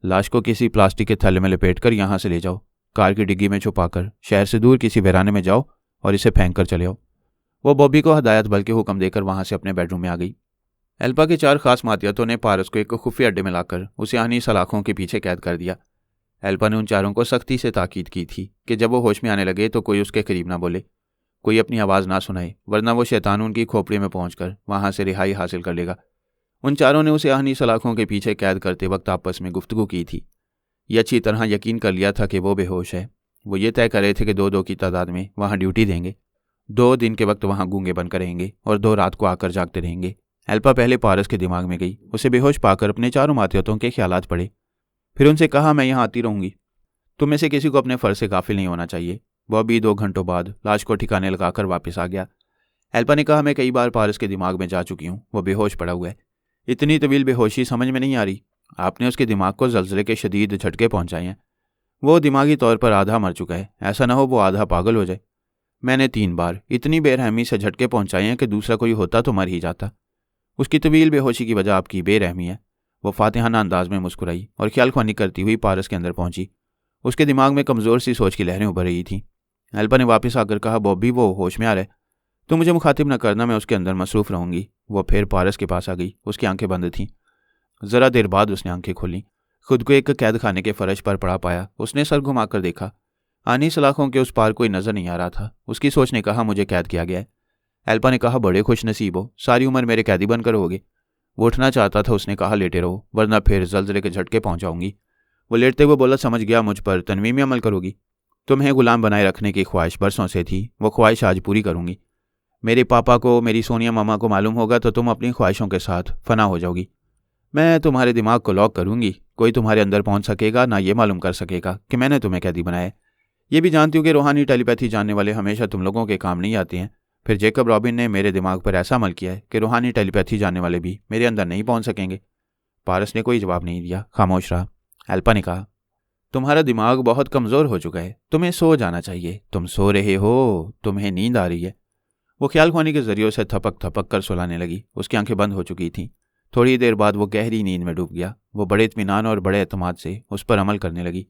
लाश को किसी प्लास्टिक के थैले में लपेट कर यहाँ से ले जाओ। कार की डिग्गी में छुपाकर शहर से दूर किसी वीराने में जाओ और इसे फेंक कर चले आओ। वो बॉबी को हदायत बल्कि हुक्म देकर वहां से अपने बेडरूम में आ गई। अल्पा के 4 खास मातियतों ने पारस को एक खुफिया अड्डे में लाकर उसे आहनी सलाखों के पीछे कैद कर दिया। अल्पा ने उन चारों को सख्ती से ताकीद की थी कि जब वो होश में आने लगे तो कोई उसके करीब ना बोले, कोई अपनी आवाज़ ना सुनाए, वरना वो शैतान उनकी खोपड़ी में पहुंचकर वहां से रिहाई हासिल कर लेगा। उन चारों ने उसे आहनी सलाखों के पीछे कैद करते वक्त आपस में गुफ्तगू की थी। ये अच्छी तरह यकीन कर लिया था कि वो बेहोश है। वो ये तय कर रहे थे कि 2-2 की तादाद में वहाँ ड्यूटी देंगे। 2 दिन के वक्त वहाँ गूंगे बनकर रहेंगे और 2 रात को आकर जागते रहेंगे। अल्पा पहले पारस के दिमाग में गई। उसे बेहोश पाकर अपने चारों मातियतों के ख्यालात पड़े। फिर उनसे कहा, मैं यहाँ आती रहूंगी। तुम में से किसी को अपने फर्ज से गाफिल नहीं होना चाहिए। वह भी 2 घंटों बाद लाश को ठिकाने लगाकर वापस आ गया। अल्पा ने कहा, मैं कई बार पारस के दिमाग में जा चुकी हूँ। वो बेहोश पड़ा हुआ है। इतनी तवील बेहोशी समझ में नहीं आ रही। आपने उसके दिमाग को जलजले के शदीद झटके पहुंचाए हैं। वो दिमागी तौर पर आधा मर चुका है। ऐसा ना हो वो आधा पागल हो जाए। मैंने 3 बार इतनी बेरहमी से झटके पहुंचाए हैं कि दूसरा कोई होता तो मर ही जाता। उसकी तवील बेहोशी की वजह आपकी बेरहमी है। वो फातिहाना अंदाज में मुस्कुराई और ख्याल ख्वानी करती हुई पारस के अंदर पहुंची। उसके दिमाग में कमज़ोर सी सोच की लहरें उभर रही थीं। अल्पा ने वापस आकर कहा, बॉबी वो होश में आ रहा है, तो मुझे मुखातिब न करना, मैं उसके अंदर मसरूफ़ रहूंगी। वो फिर पारस के पास आ गई। उसकी आंखें बंद थीं। ज़रा देर बाद उसने आंखें खोलीं। खुद को एक कैद खाने के फर्श पर पड़ा पाया। उसने सर घुमाकर देखा। आनी सलाखों के उस पार कोई नजर नहीं आ रहा था। उसकी सोच ने कहा, मुझे कैद किया गया है। अल्पा ने कहा, बड़े खुश नसीब हो, सारी उम्र मेरे कैदी बनकर रहोगे। वो उठना चाहता था। उसने कहा, लेटे रहो, वरना फिर जलजले के झटके पहुंचाऊंगी। वो लेटते हुए बोला, समझ गया, मुझ पर तनवीमी अमल करोगी। तुम्हें गुलाम बनाए रखने की ख्वाहिश बरसों से थी, वो ख्वाहिश आज पूरी करूंगी। मेरे पापा को, मेरी सोनिया मामा को मालूम होगा तो तुम अपनी ख्वाहिशों के साथ फना हो जाओगी। मैं तुम्हारे दिमाग को लॉक करूंगी। कोई तुम्हारे अंदर पहुंच सकेगा ना ये मालूम कर सकेगा कि मैंने तुम्हें कैदी बनाया। ये भी जानती हूँ कि रूहानी टेलीपैथी जानने वाले हमेशा तुम लोगों के काम नहीं आते हैं। फिर जेकब रॉबिन ने मेरे दिमाग पर ऐसा अमल किया है कि रूहानी टेलीपैथी जानने वाले भी मेरे अंदर नहीं पहुंच सकेंगे। पारस ने कोई जवाब नहीं दिया, खामोश रहा। अल्पा ने कहा, तुम्हारा दिमाग बहुत कमज़ोर हो चुका है, तुम्हें सो जाना चाहिए। तुम सो रहे हो, तुम्हें नींद आ रही है। वो ख्याल खोने के जरिए उसे थपक थपक कर सुलाने लगी। उसकी आंखें बंद हो चुकी थीं। थोड़ी देर बाद वो गहरी नींद में डूब गया। वो बड़े इत्मीनान और बड़े एतमाद से उस पर अमल करने लगी।